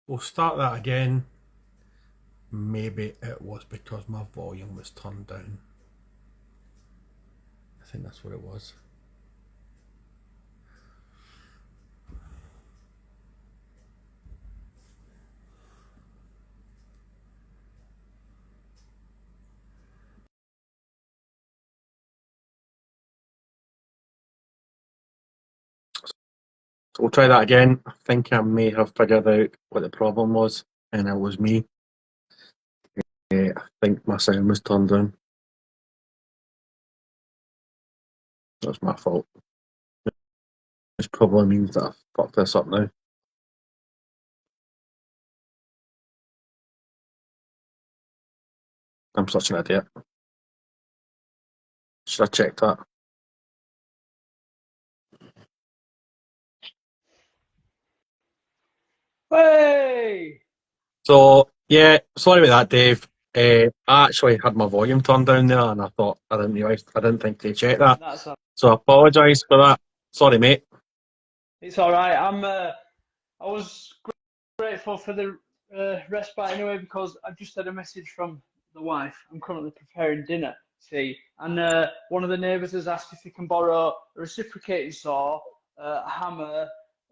We'll start that again. Maybe it was because my volume was turned down. I think that's what it was. So we'll try that again. I think I may have figured out what the problem was, and it was me. I think my sound was turned down. That's my fault. This probably means that I've fucked this up now. I'm such an idiot. Should have checked that. Hey! So yeah, sorry about that, Dave. I actually had my volume turned down there, and I thought I didn't realise. I didn't think to check that. That's So I apologise for that. Sorry, mate. It's all right. I was grateful for the respite anyway because I just had a message from the wife. I'm currently preparing dinner, see, and one of the neighbours has asked if he can borrow a reciprocating saw, a hammer,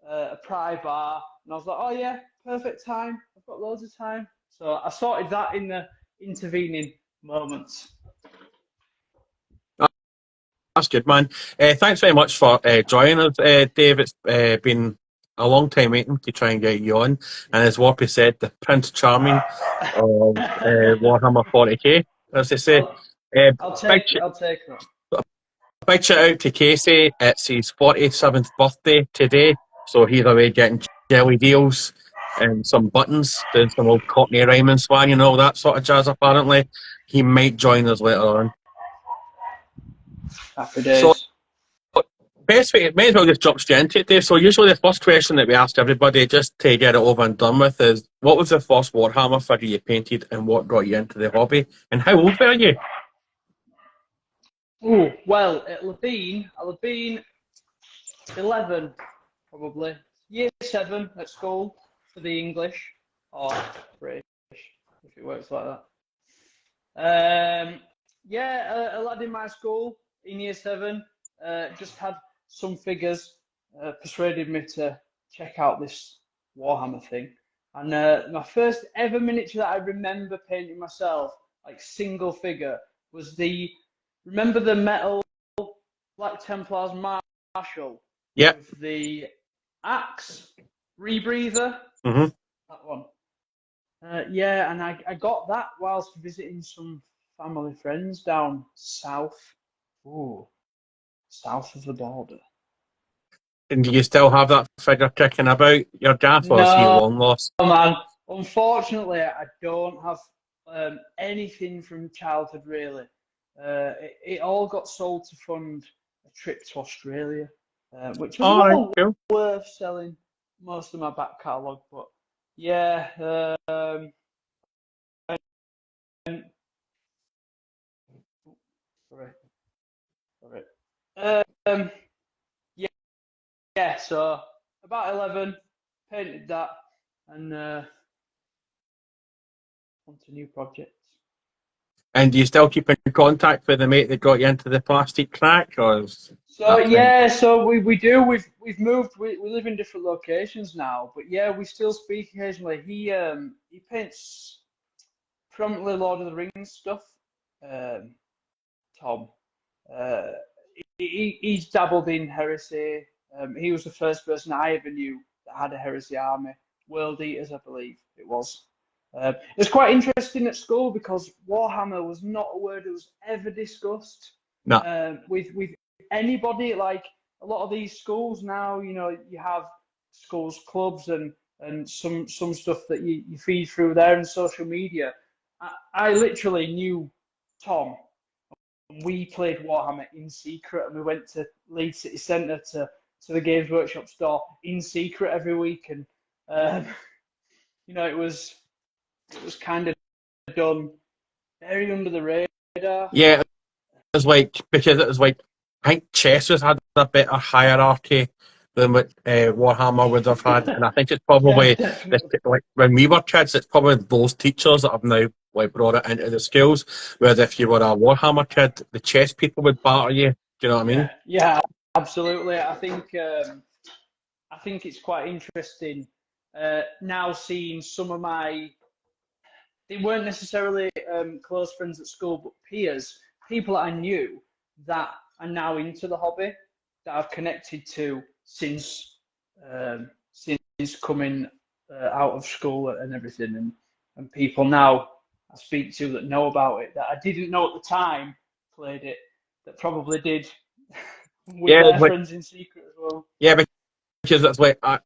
a pry bar, and I was like, oh yeah, perfect time. I've got loads of time, so I sorted that in the intervening moments. That's good, man. Thanks very much for joining us, Dave. It's been a long time waiting to try and get you on. And as Warpy said, the Prince Charming of Warhammer 40k, as they say. I'll, Uh, big, I'll take that. big shout out to Casey. It's his 47th birthday today. So he's away getting jelly deals and some buttons, doing some old Cockney rhyming swag and all that sort of jazz, apparently. He might join us later on. Happy So days. best way, may as well just jump straight into it, Dave. So usually the first question that we ask everybody, just to get it over and done with, is what was the first Warhammer figure you painted and what got you into the hobby? And how old were you? Oh, well, I'll have been 11, probably. Year 7 at school for the English, or British, if it works like that. Yeah, a lad in my school in year 7 just had some figures, persuaded me to check out this Warhammer thing. And my first ever miniature that I remember painting myself, like single figure, was remember the metal Black Templars Marshal Yeah. with the axe rebreather? Mm-hmm. That one. Yeah, and I got that whilst visiting some family friends down south. Ooh, south of the border. And do you still have that figure kicking about your gaff, or is he No, long lost? man. Unfortunately, I don't have anything from childhood really. It all got sold to fund a trip to Australia, which was All right, well cool. worth selling most of my back catalogue. But yeah, um, sorry, sorry. Um, yeah, yeah. So about 11, painted that, and on to new projects. And do you still keep in contact with the mate that got you into the plastic crack, or is So that thing? yeah, so we do. We've moved. We live in different locations now, but yeah, we still speak occasionally. He paints predominantly Lord of the Rings stuff. Um, Tom. Uh, he's dabbled in heresy. He was the first person I ever knew that had a heresy army. World Eaters, I believe it was. It was quite interesting at school because Warhammer was not a word that was ever discussed No. with anybody. Like a lot of these schools now, you have schools clubs and some stuff that you feed through there and social media. I literally knew Tom. We played Warhammer in secret, and we went to Leeds City Centre to the Games Workshop store in secret every week, and um, it was kind of done very under the radar. Yeah, it was like, because it was like, I think chess was had a better hierarchy than what Warhammer would have had, and I think it's Yeah, probably definitely. like when we were kids, it's probably those teachers that have now like brought it into the schools. Whereas if you were a Warhammer kid, the chess people would batter you. Do you know what I Yeah, mean? yeah, absolutely. I think it's quite interesting now seeing some of my. They weren't necessarily close friends at school, but peers, people that I knew that are now into the hobby, that I've connected to since coming out of school and everything, and people now I speak to that know about it that I didn't know at the time played it, that probably did with Yeah, their like friends in secret as well. yeah, because it's like I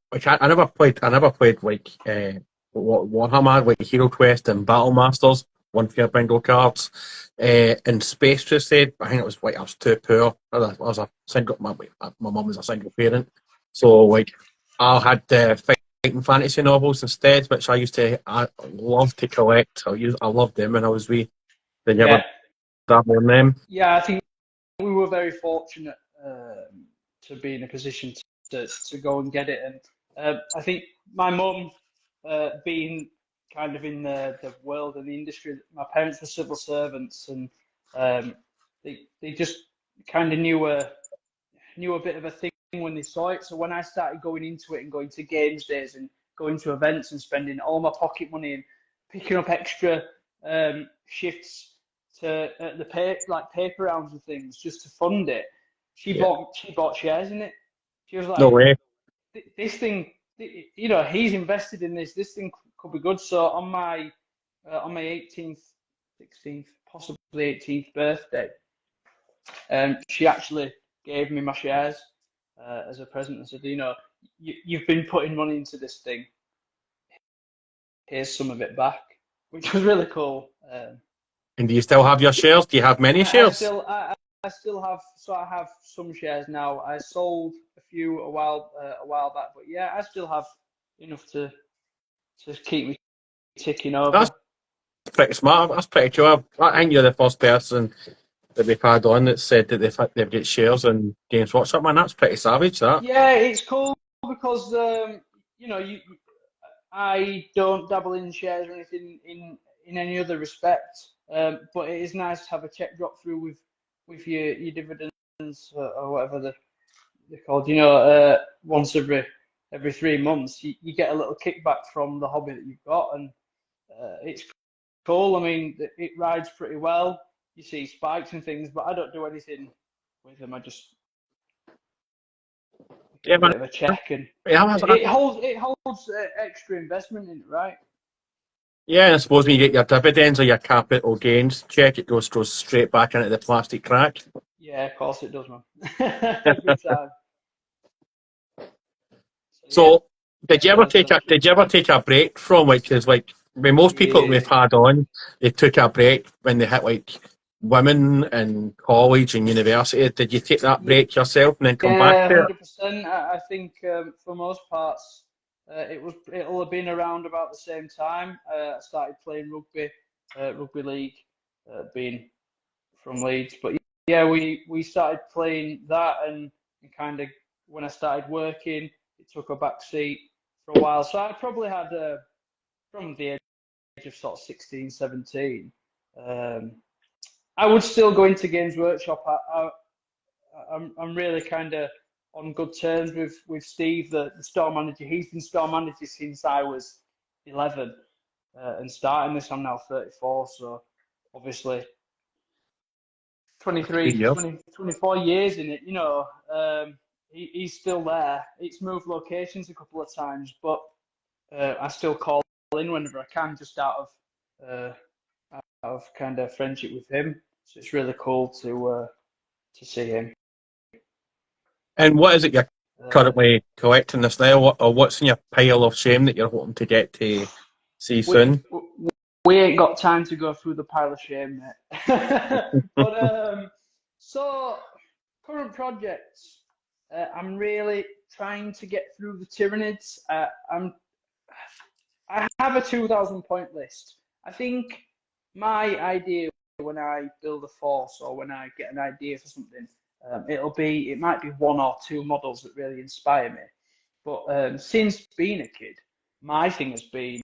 never played. I never played like Warhammer, like Hero Quest and Battle Masters. One for your bingo cards. In Space Crusade, I think it was like I was too poor. I was a single. My mum was a single parent, so like I had fighting fantasy novels instead, which I love to collect. I loved them when I was wee. Did you ever Yeah, dabble in them? yeah, I think we were very fortunate to be in a position to go and get it. And I think my mum, being kind of in the world and the industry, my parents were civil servants, and um, they just kind of knew a bit of a thing when they saw it. So when I started going into it and going to games days and going to events and spending all my pocket money and picking up extra shifts to the paper rounds and things just to fund it, Yeah. she bought shares in it. She was No like, way. This thing, he's invested in this. This thing could be good." So on my 18th, 16th, possibly 18th birthday, she actually gave me my shares as a present and said, you've been putting money into this thing. Here's some of it back, which was really cool. And do you still have your shares? Do you have many I shares? still, I still have, so I have some shares now. I sold a few a while back, but yeah, I still have enough to keep me ticking over. That's pretty smart. That's pretty cool. I think you're the first person that we've had on that said that they've got shares in Games Workshop. Man, that's pretty savage. That. Yeah, it's cool because I don't dabble in shares or anything in any other respect. But it is nice to have a check drop through with your dividends or whatever they're called. Once every 3 months, you get a little kickback from the hobby that you've got, and it's cool. I mean, it rides pretty well. You see spikes and things, but I don't do anything with them. I just get Yeah, a man. bit of a check, and Yeah, it holds extra investment in it, right? yeah, and I suppose when you get your dividends or your capital gains check, it goes straight back into the plastic crack. Yeah, of course it does, man. Big time. So yeah, So, did you ever that's take so a did you ever take a break from which is like with most people that yeah. we've had on, they took a break when they hit like women in college and university. Did you take that break yourself and then come back Yeah, to it? 100%. I think for most parts, it'll have been around about the same time. I started playing rugby league, being from Leeds. But yeah, we started playing that, and kind of when I started working, it took a back seat for a while. So I probably had from the age of sort of 16, 17. Um, I would still go into Games Workshop. I'm really kind of on good terms with Steve, the store manager. He's been store manager since I was 11, and starting this, I'm now 34. So obviously 23, Yeah. 20, 24 years in it. He's still there. It's moved locations a couple of times, but I still call in whenever I can, just uh, out of kind of friendship with him. So it's really cool to see him. And what is it you're Uh, currently collecting this now, or what's in your pile of shame that you're hoping to get to see we, soon? we ain't got time to go through the pile of shame, mate. But so current projects, I'm really trying to get through the Tyranids. I have a 2,000 point list. I think my idea when I build a force or when I get an idea for something, It might be one or two models that really inspire me. But since being a kid, my thing has been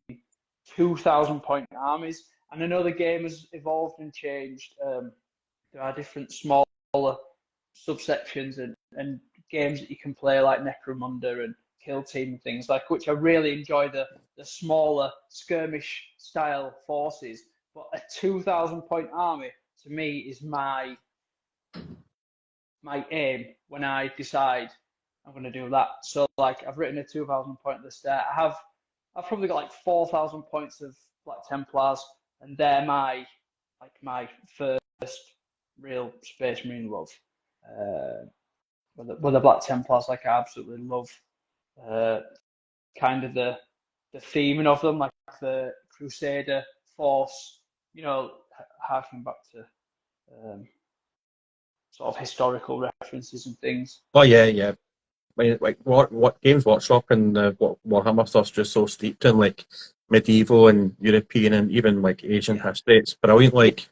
2,000 point armies. And I know the game has evolved and changed. There are different smaller subsections and games that you can play like Necromunda and Kill Team and things like, which I really enjoy the smaller skirmish style forces. But a 2,000 point army to me is my aim when I decide I'm going to do that. So like I've written a 2,000 point list there. I've probably got like 4,000 points of Black Templars, and they're my first real Space Marine love. With the Black Templars, like I absolutely love kind of the theming of them, like the Crusader force, harking back to sort of historical references and things. Oh yeah. I mean, like what Games Workshop and what Warhammer stuff's just so steeped in like medieval and European and even like Asian history. It's brilliant. Like,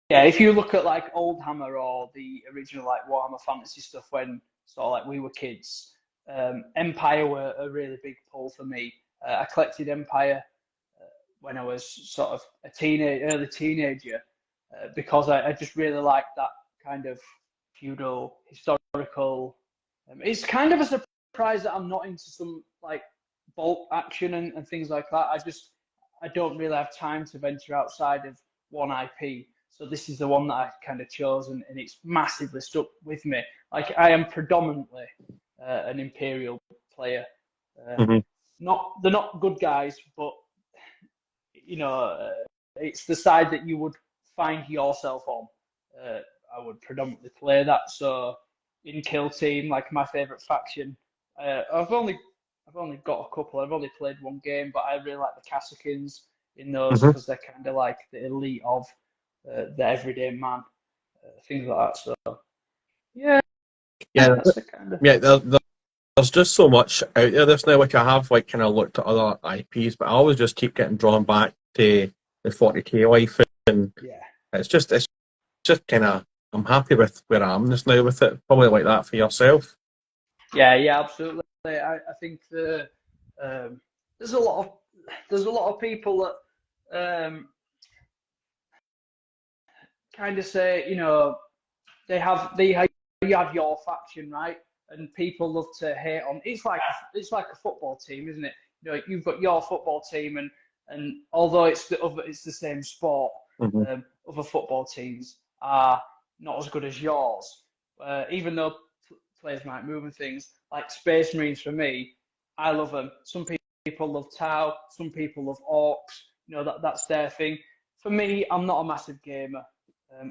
yeah, if you look at like Old Hammer or the original like Warhammer Fantasy stuff when sort of like we were kids, Empire were a really big pull for me. I collected Empire when I was sort of early teenager, because I just really liked that kind of feudal historical. It's kind of a surprise that I'm not into some like bolt action and things like that. I don't really have time to venture outside of one IP. So this is the one that I kind of chose, and it's massively stuck with me. Like I am predominantly an Imperial player. mhm. They're not good guys, but it's the side that you would find yourself on. I would predominantly play that. So in Kill Team, like my favorite faction, I've only got a couple. I've only played one game, but I really like the Cassicans in those because they're kind of like the elite of the everyday man, things like that. So yeah, that's the kind of. There's just so much out there this now. Like I have like kind of looked at other IPs, but I always just keep getting drawn back to the 40k life, and it's just kind of I'm happy with where I am just now with it. Probably like that for yourself. Yeah, absolutely. I think there's a lot of people that kind of say, you have your faction, right? And people love to hate on. It's like a football team, isn't it? You've got your football team, and although it's the same sport, other football teams are not as good as yours. Even though players might move and things, like Space Marines for me, I love them. Some people love Tau, some people love Orcs. That's their thing. For me, I'm not a massive gamer.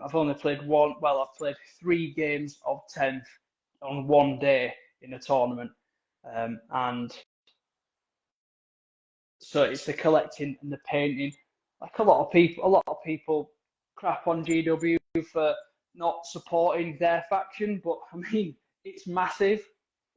I've only played I've played 3 games of 10th on one day in a tournament, and so it's the collecting and the painting. Like a lot of people crap on GW for not supporting their faction, but I mean it's massive.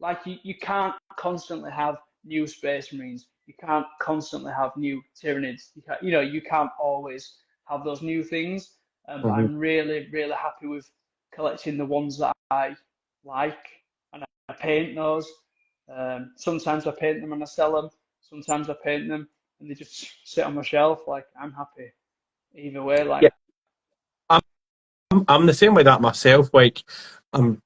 Like you can't constantly have new Space Marines. You can't constantly have new Tyranids. You can't always have those new things. But I'm really, really happy with collecting the ones that I like, and I paint those. Sometimes I paint them and I sell them. Sometimes I paint them and they just sit on my shelf. Like I'm happy either way. Like I'm the same way that myself. Like I'm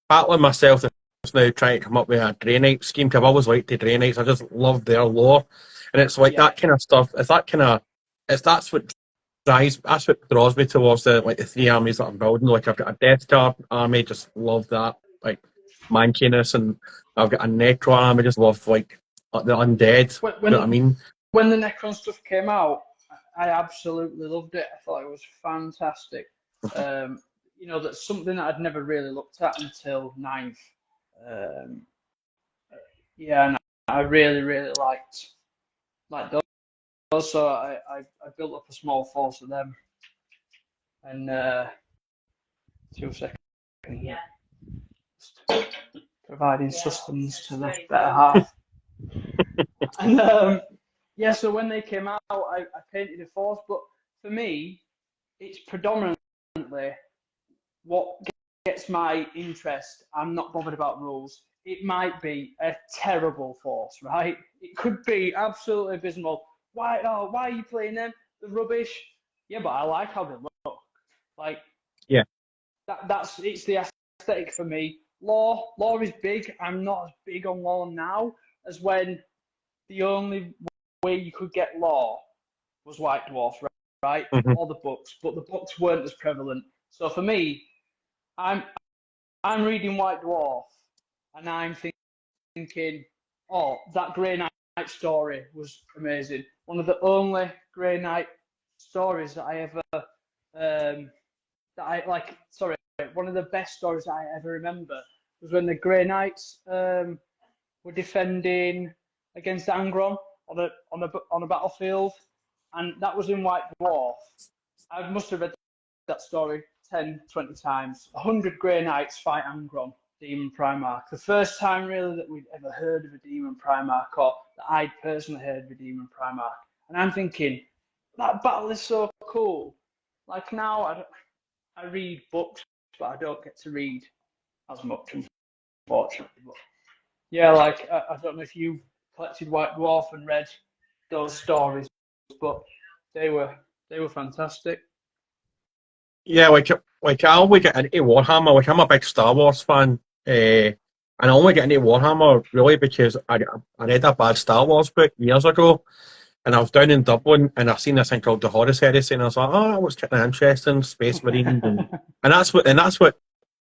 battling myself just now trying to come up with a Draenei scheme because I've always liked the Draenites. I just love their lore, and it's like that kind of stuff. That's what draws me towards the 3 armies that I'm building. Like I've got a Death Star army, just love that like mankiness, and I've got a Necro army, just love like the undead. You know what I mean? When the Necron stuff came out, I absolutely loved it. I thought it was fantastic. That's something that I'd never really looked at until 9th. And I really, really liked those. So I built up a small force of them. And 2 seconds. Yeah. Providing sustenance to the better half. And so when they came out, I painted a force. But for me, it's predominantly what gets my interest, I'm not bothered about rules. It might be a terrible force, right? It could be absolutely abysmal. Why are you playing them? The rubbish. Yeah, but I like how they look. Like Yeah. it's the aesthetic for me. Law is big. I'm not as big on law now as when the only way you could get law was White Dwarf, right? Hmm. Or the books, but the books weren't as prevalent. So for me, I'm I'm reading White Dwarf, and I'm thinking, oh, that Grey Knight story was amazing. One of the only Grey Knight stories that I ever that I like. Sorry, one of the best stories that I ever remember was when the Grey Knights were defending against Angron on a battlefield, and that was in White Dwarf. I must have read that story 10, 20 times. 100 Grey Knights fight Angron, Demon Primarch. The first time really that we'd ever heard of a Demon Primarch, or that I'd personally heard of a Demon Primarch. And I'm thinking, that battle is so cool. Like now, I read books, but I don't get to read as much, unfortunately. But yeah, like I don't know if you collected White Dwarf and read those stories, but they were fantastic. Yeah, like I only get into Warhammer. Like I'm a big Star Wars fan, and I only get into Warhammer really because I read a bad Star Wars book years ago, and I was down in Dublin, and I seen this thing called the Horus Heresy, and I was like, oh, that looks kind of interesting, Space Marines, and that's what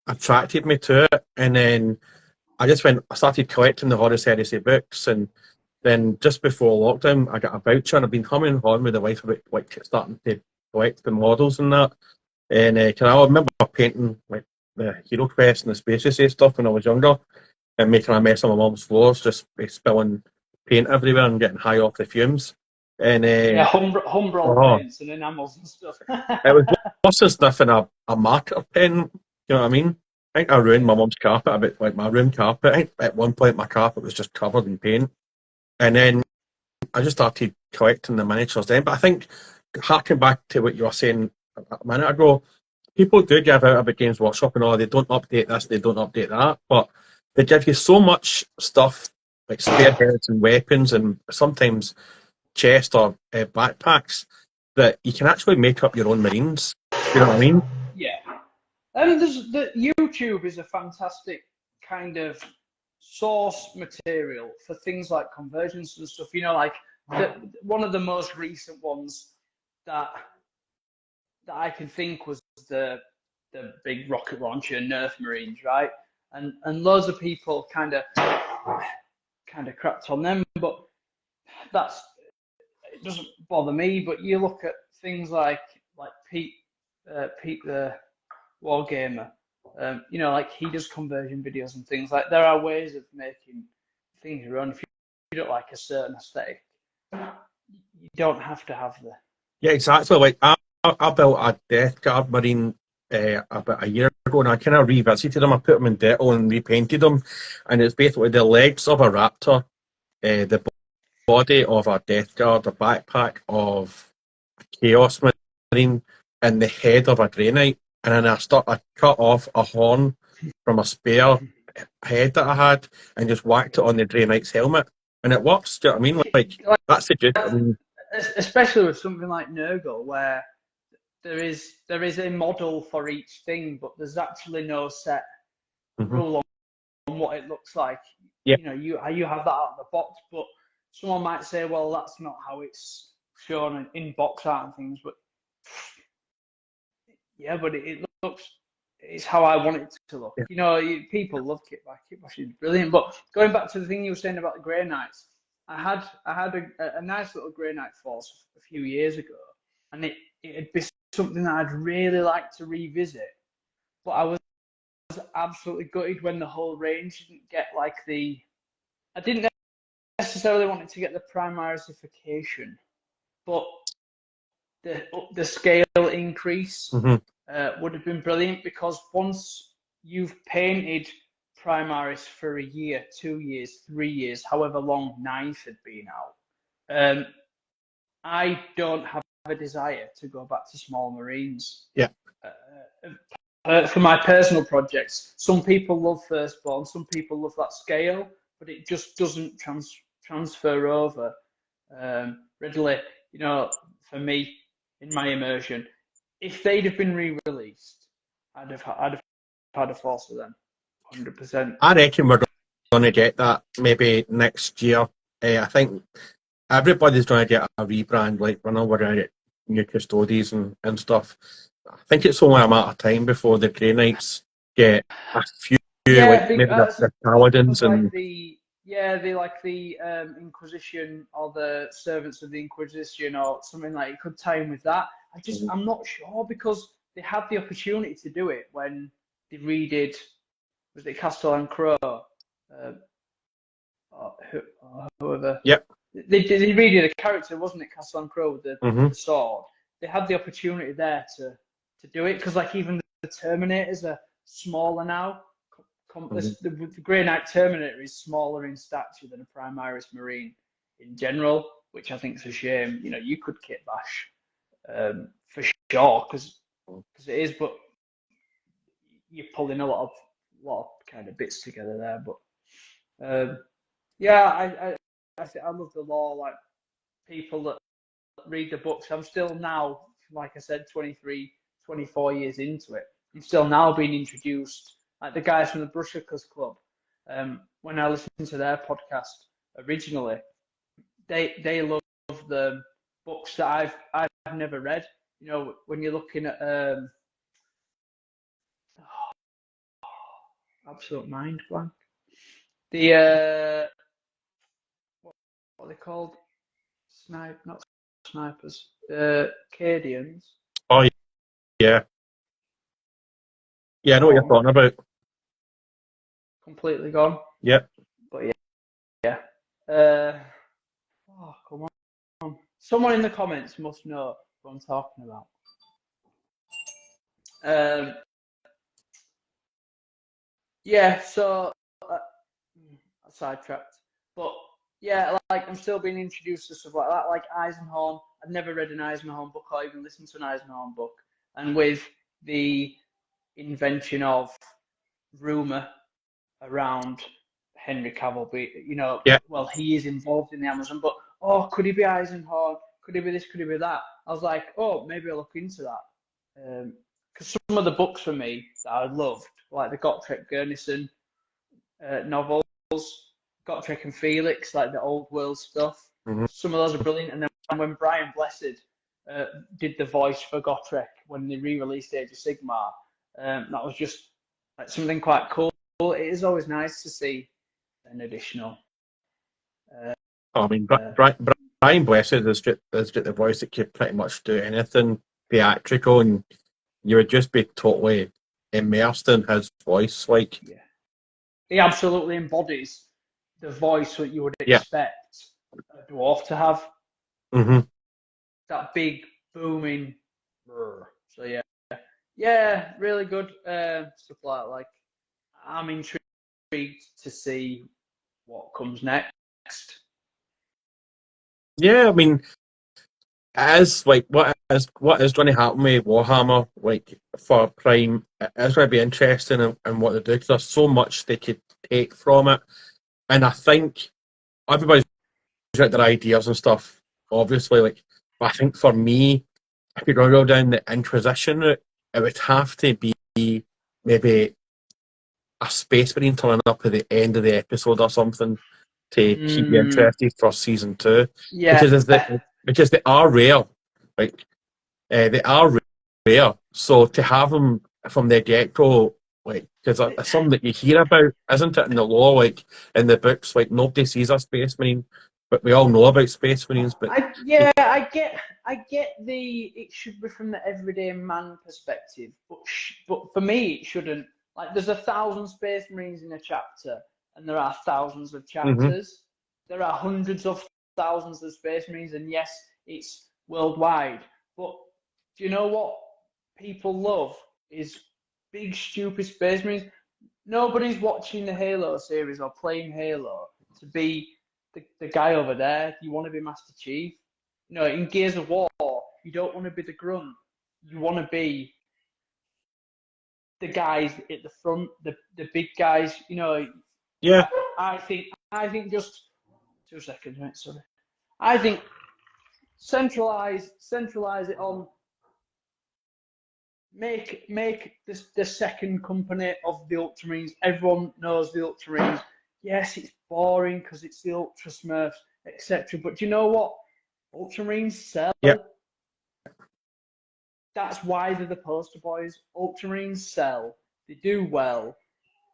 attracted me to it. And then I started collecting the Horus Heresy books, and then just before lockdown, I got a voucher, and I've been coming on with the wife about like starting to collect the models and that. And can I remember painting like the Hero Quest and the Space Odyssey stuff when I was younger, and making a mess on my mum's floors, just spilling paint everywhere and getting high off the fumes. And Yeah, Humbrol oh, paints and enamels and stuff. it was worse than sniffing a marker pen. You know what I mean? I think I ruined my mum's carpet a bit, like my room carpet. I think at one point my carpet was just covered in paint, and then I just started collecting the miniatures then. But I think, harking back to what you were saying a minute ago, people do give out about Games Workshop and all, they don't update this, they don't update that, but they give you so much stuff like spearheads and weapons and sometimes chest or backpacks that you can actually make up your own Marines. You know what I mean? Yeah, and the YouTube is a fantastic kind of source material for things like conversions and stuff. You know, like one of the most recent ones that I can think was the big rocket launcher Nerf Marines, right? And loads of people kind of crapped on them, but that's it doesn't bother me. But you look at things like Pete the Wargamer, you know, like he does conversion videos and things like. There are ways of making things your own. If you don't like a certain aesthetic, you don't have to have the. Yeah, exactly. Like I built a Death Guard Marine about a year ago, and I kind of revisited them. I put them in Dettol and repainted them, and it's basically the legs of a raptor, the body of a Death Guard, a backpack of a Chaos Marine, and the head of a Grey Knight. And then I cut off a horn from a spare head that I had and just whacked it on the Grey Knight's helmet. And it works, do you know what I mean? Like, that's the gist. I mean, Especially with something like Nurgle, where there is a model for each thing, but there's actually no set mhm. rule on what it looks like. Yeah, You know, you have that out of the box, but someone might say, well, that's not how it's shown in box art and things. But yeah, but it looks. It's how I want it to look. yeah. You know, people love Kitbash is brilliant. But going back to the thing you were saying about the Grey Knights, I had a nice little Grey Knight force a few years ago, and it'd be something that I'd really like to revisit. But I was absolutely gutted when the whole range didn't get like the. I didn't necessarily want it to get the primarisification, but the scale increase Hmm. would have been brilliant, because once you've painted Primaris for a year, 2 years, 3 years, however long Ninth had been out, I don't have a desire to go back to small Marines. Yeah. Uh, for my personal projects, some people love Firstborn, some people love that scale, but it just doesn't transfer over readily. You know, for me, in my immersion, if they'd have been re-released, I'd have had a force for them, 100%. I reckon we're going to get that maybe next year. I think everybody's going to get a rebrand, like whenever we're going to get new custodies and stuff. I think it's only a matter of time before the Grey Knights get a few, like Yeah, maybe the Paladins stuff like and. the Inquisition or the Servants of the Inquisition or something like it could tie in with that. I'm not sure because they had the opportunity to do it when they redid, was it Castle and Crow? Or whoever. Yep. They redid a character, wasn't it, Castle and Crow with Mm-hmm. the sword? They had the opportunity there to do it because like even the Terminators are smaller now. The Grey Knight Terminator is smaller in stature than a Primaris Marine in general, which I think is a shame. You know, you could kit bash for sure because it is, but you're pulling a lot of kind of bits together there. But yeah, I love the lore. Like people that read the books, I'm still now, like I said, 23, 24 years into it. I'm still now being introduced, like the guys from the Brushakers Club. When I listened to their podcast originally, they love the books that I've never read. You know, when you're looking at absolute mind blank. The what are they called? Not snipers. The Cadians. Oh yeah, yeah. I know what you're Gone. talking about. Completely gone. Yep. But yeah. Oh, come on. Someone in the comments must know what I'm talking about. Yeah, so sidetracked. But yeah, like I'm still being introduced to stuff like that, like Eisenhorn. I've never read an Eisenhorn book or even listened to an Eisenhorn book. And with the invention of rumor around Henry Cavill, you know, Yeah. well, he is involved in the Amazon, but oh, could he be Eisenhorn? Could he be this? Could he be that? I was like, oh, maybe I'll look into that. Because some of the books for me that I loved, like the Gottfried Gurnison novels, Gottfried and Felix, like the old world stuff. Mm-hmm. Some of those are brilliant. And then when Brian Blessed did the voice for Gottfried when they re-released Age of Sigmar, that was just like something quite cool. It is always nice to see an additional. I mean, Brian Blessed is just the voice that could pretty much do anything theatrical, and you would just be totally immersed in his voice. Like, Yeah, he absolutely embodies the voice that you would yeah. expect a dwarf to have. Mm-hmm. That big booming. So yeah, really good stuff like that. Like I'm intrigued to see what comes next. Yeah, I mean, as like what is going to happen with Warhammer, like for Prime, it's going to be interesting in what they do because there's so much they could take from it, and I think everybody's got their ideas and stuff, obviously. Like, but I think for me, if you're going to go down the Inquisition route, it would have to be maybe a Space Marine turning up at the end of the episode or something to keep you interested for season 2, Yeah, because they are rare, like they are rare. So to have them from the get go, like, because it's something that you hear about, isn't it, in the lore, like in the books, like nobody sees a Space Marine, but we all know about Space Marines. But I get the it should be from the everyday man perspective, but for me it shouldn't. Like there's 1,000 Space Marines in a chapter, and there are thousands of chapters. There are hundreds of thousands of Space Marines, and yes, it's worldwide. But do you know what people love is big stupid Space Marines. Nobody's watching the Halo series or playing Halo to be the guy over there. You want to be Master Chief. You know, in Gears of War, you don't want to be the grunt. You want to be the guys at the front, the big guys. You know, Yeah. I think just 2 seconds, mate. Sorry. I think centralize it on. Make this the second company of the Ultramarines. Everyone knows the Ultramarines. Yes, it's boring because it's the Ultra Smurfs, etc. But do you know what? Ultramarines sell. Yeah. That's why they're the poster boys. Ultramarines sell. They do well.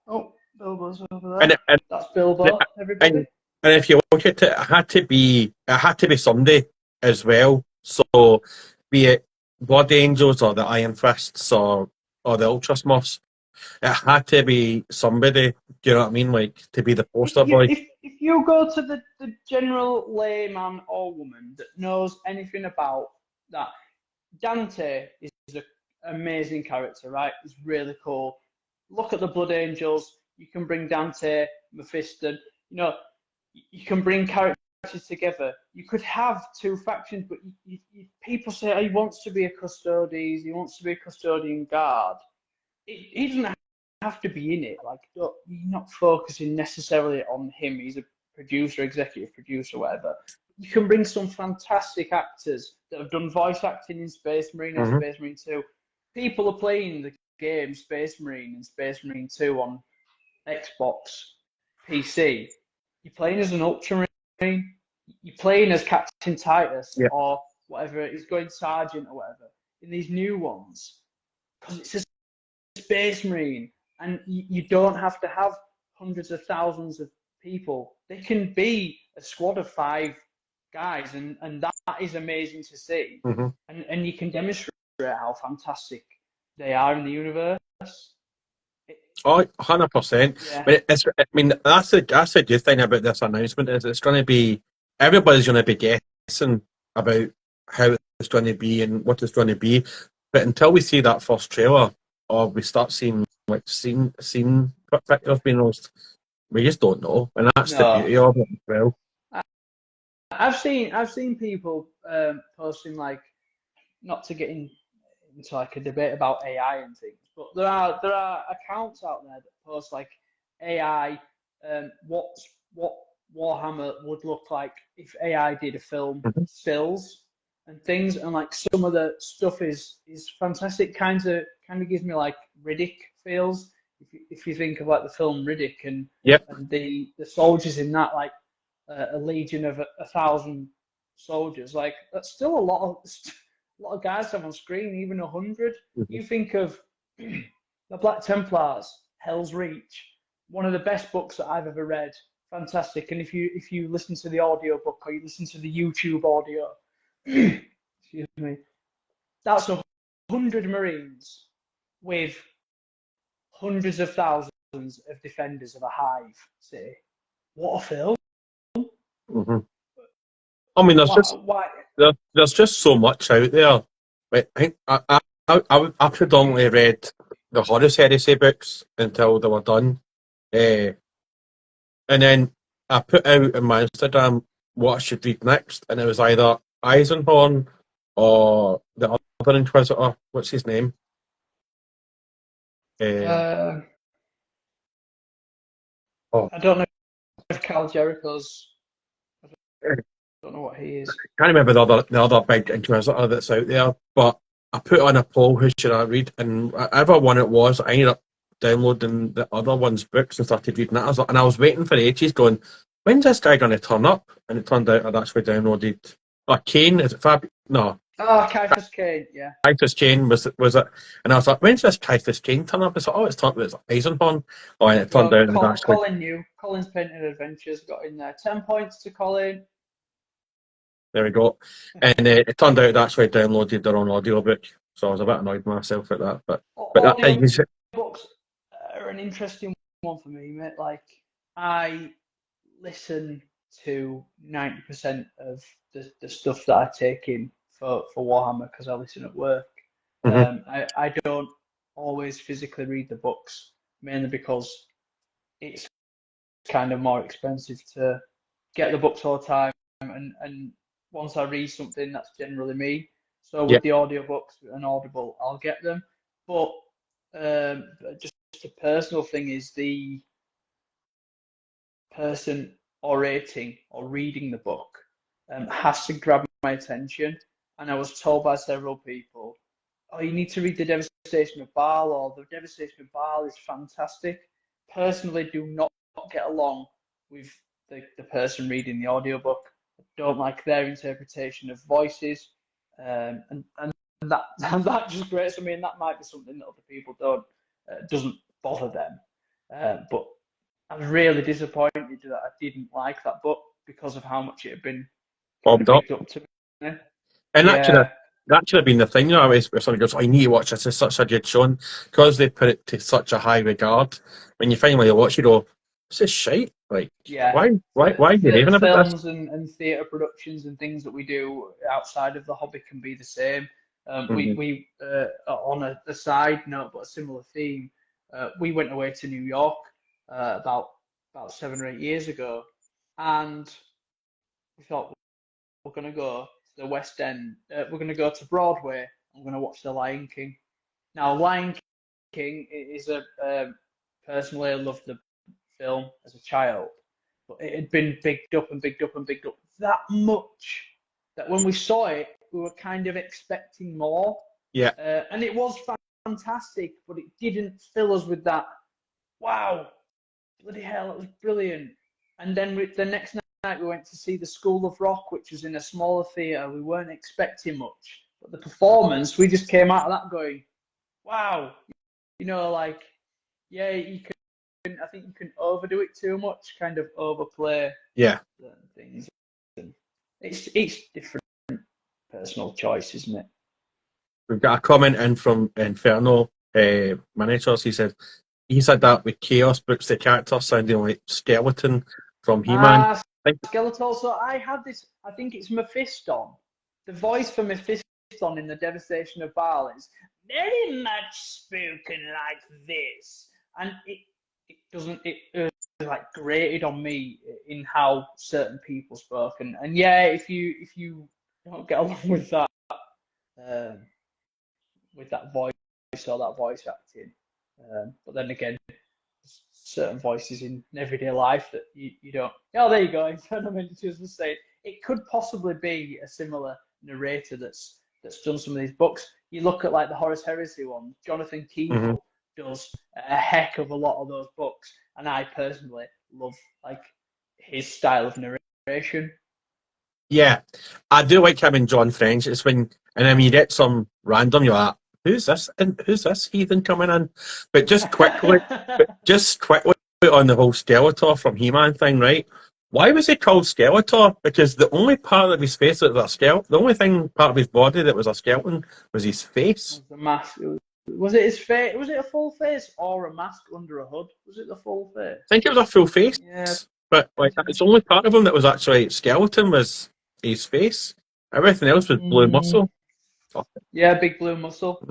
Oh, Bilbo's over there. That's Bilbo, everybody. And if you look at it, it had to be somebody as well. So be it Blood Angels or the Iron Fists or the Ultra Smurfs, it had to be somebody. Do you know what I mean? Like to be the poster boy. If you go to the general layman or woman that knows anything about that, Dante is an amazing character, right? He's really cool. Look at the Blood Angels. You can bring Dante, Mephisto. You know, you can bring characters together. You could have two factions, but people say, oh, he wants to be a Custodes, he wants to be a Custodian Guard. He doesn't have to be in it. Like, you're not focusing necessarily on him. He's a producer, executive producer, whatever. You can bring some fantastic actors that have done voice acting in Space Marine or Space Marine 2. People are playing the game Space Marine and Space Marine 2 on Xbox, PC. You're playing as an Ultramarine. You're playing as Captain Titus or whatever. He's going Sergeant or whatever in these new ones because it's a Space Marine, and you don't have to have hundreds of thousands of people. They can be a squad of 5 guys, and that is amazing to see. And you can demonstrate how fantastic they are in the universe. Oh, 100%. Yeah. But I mean, that's the good thing about this announcement is it's going to be everybody's going to be guessing about how it's going to be and what it's going to be. But until we see that first trailer or we start seeing scene pictures being released, we just don't know, and that's the beauty of it as well. I've seen people posting, like, not to get into like a debate about AI and things, but there are accounts out there that post like AI, what Warhammer would look like if AI did a film, stills and things, and like some of the stuff is fantastic. Kind of gives me like Riddick feels. If you think of like the film Riddick and the soldiers in that, like a legion of 1,000 soldiers, like that's still a lot of guys to have on screen, even 100. You think of the Black Templars, Hell's Reach, one of the best books that I've ever read. Fantastic. And if you listen to the audio book or you listen to the YouTube audio, excuse me, that's 100 Marines with hundreds of thousands of defenders of a hive city. What a film! I mean, there's just so much out there. But I predominantly read the Horus Heresy books until they were done, and then I put out in my Instagram what I should read next, and it was either Eisenhorn or the other Inquisitor. What's his name? I don't know if Cal Jericho's. I don't know what he is. I can't remember the other big Inquisitor that's out there, but I put on a poll who should I read, and whatever one it was, I ended up downloading the other one's books and started reading it. And I was waiting for ages, going, when's this guy going to turn up? And it turned out I'd actually downloaded. Kane, is it Fab? No. Oh, Caiaphas Kane, yeah. Caiaphas Kane was it? And I was like, when's this Caiaphas Kane turn up? It's like, it's turned out it's Eisenhorn. Oh, and it turned out it was actually Colin knew. Colin's Painted Adventures got in there. 10 points to Colin. There we go. And it turned out they actually downloaded their own audiobook. So I was a bit annoyed myself at that. But audiobooks are an interesting one for me, mate. Like, I listen to 90% of the stuff that I take in for Warhammer because I listen at work. I don't always physically read the books, mainly because it's kind of more expensive to get the books all the time, and once I read something, that's generally me. So with the audiobooks and Audible, I'll get them. But just a personal thing, is the person orating or reading the book has to grab my attention. And I was told by several people, oh, you need to read The Devastation of Baal, or The Devastation of Baal is fantastic. Personally, do not get along with the person reading the audiobook. I don't like their interpretation of voices. And that and that just grates on me, and that might be something that other people doesn't bother them. But I was really disappointed that I didn't like that book because of how much it had been kind of Bobbed up. bigged up to me. And Yeah, that should have been the thing, where somebody goes, oh, you need to watch this, it's such a good show. And because they put it to such a high regard, when you finally watch, you go, this is shite. Like, yeah. why are you raving about this? Films and theatre productions and things that we do outside of the hobby can be the same. Mm-hmm. We on a side note, but a similar theme, we went away to New York about 7 or 8 years ago, and we thought we're going to go to the West End. We're going to go to Broadway. I'm going to watch The Lion King. Now, Lion King is personally, I loved the film as a child, but it had been bigged up and bigged up and bigged up that much that when we saw it, we were kind of expecting more. Yeah. And it was fantastic, but it didn't fill us with that, wow, bloody hell, it was brilliant. And then the next night we went to see The School of Rock, which was in a smaller theatre. We weren't expecting much, but the performance, we just came out of that going, wow, like, yeah, I think you can overdo it too much, kind of overplay certain things. And it's different personal choice, isn't it? We've got a comment in from Inferno Miniatures. He said that with Chaos books, the character sounding like Skeleton from He-Man. Skeletor. So I had this, I think it's Mephiston. The voice for Mephiston in The Devastation of Baal is very much spoken like this. And it like grated on me in how certain people spoke. And yeah, if you don't get along with that voice or that voice acting, but then again, certain voices in everyday life that you don't. Oh, there you go. Inferno Miniatures was saying it could possibly be a similar narrator that's done some of these books. You look at like the Horus Heresy one, Jonathan Keeble does a heck of a lot of those books, and I personally love like his style of narration. Yeah, I do like him and John French. It's when, and then you get some random, you're like, who's this? And who's this heathen coming in? But just quickly on the whole Skeletor from He-Man thing, right? Why was he called Skeletor? Because the only part of his face that was a skeleton, the only part of his body that was a skeleton was his face. Was the mask? Was it his face? Was it a full face or a mask under a hood? Was it the full face? I think it was a full face. Yeah. But like, it's the only part of him that was actually skeleton was his face. Everything else was blue muscle. Yeah, big blue muscle.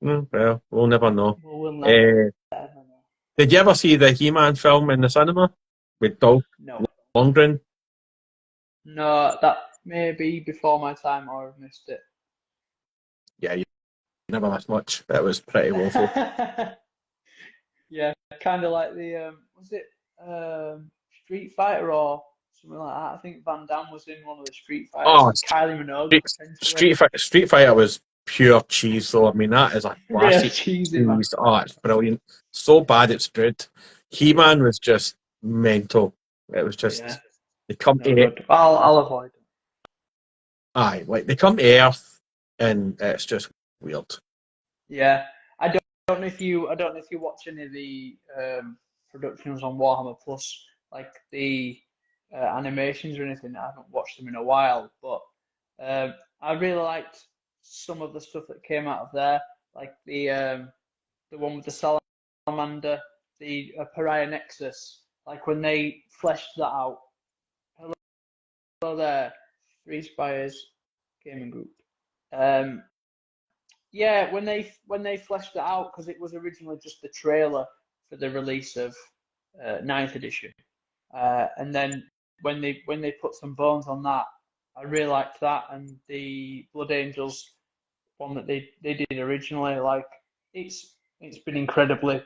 Well, we'll never know. We'll never know. Did you ever see the He-Man film in the cinema with Dolph Lundgren? No, that may be before my time, or I've missed it. Yeah, you never missed much. It was pretty woeful. Yeah, kind of like the was it Street Fighter or something like that? I think Van Damme was in one of the Street Fighters. Oh, Kylie Minogue. Street Fighter was pure cheese, though. I mean, that is a classic cheesy. Oh, it's brilliant. So bad it's good. He-Man was just mental. It was just they come to I'll avoid it. Aye, like they come to Earth, and it's just weird. Yeah, I don't know if you watch any of the productions on Warhammer Plus, like the animations or anything. I haven't watched them in a while, but I really liked some of the stuff that came out of there, like the one with the salamander, the Pariah Nexus. Like when they fleshed that out. Hello there, Three Spires Gaming Group. Yeah, when they fleshed it out, because it was originally just the trailer for the release of 9th edition, and then when they put some bones on that, I really liked that, and the Blood Angels one that they did originally. Like it's been incredibly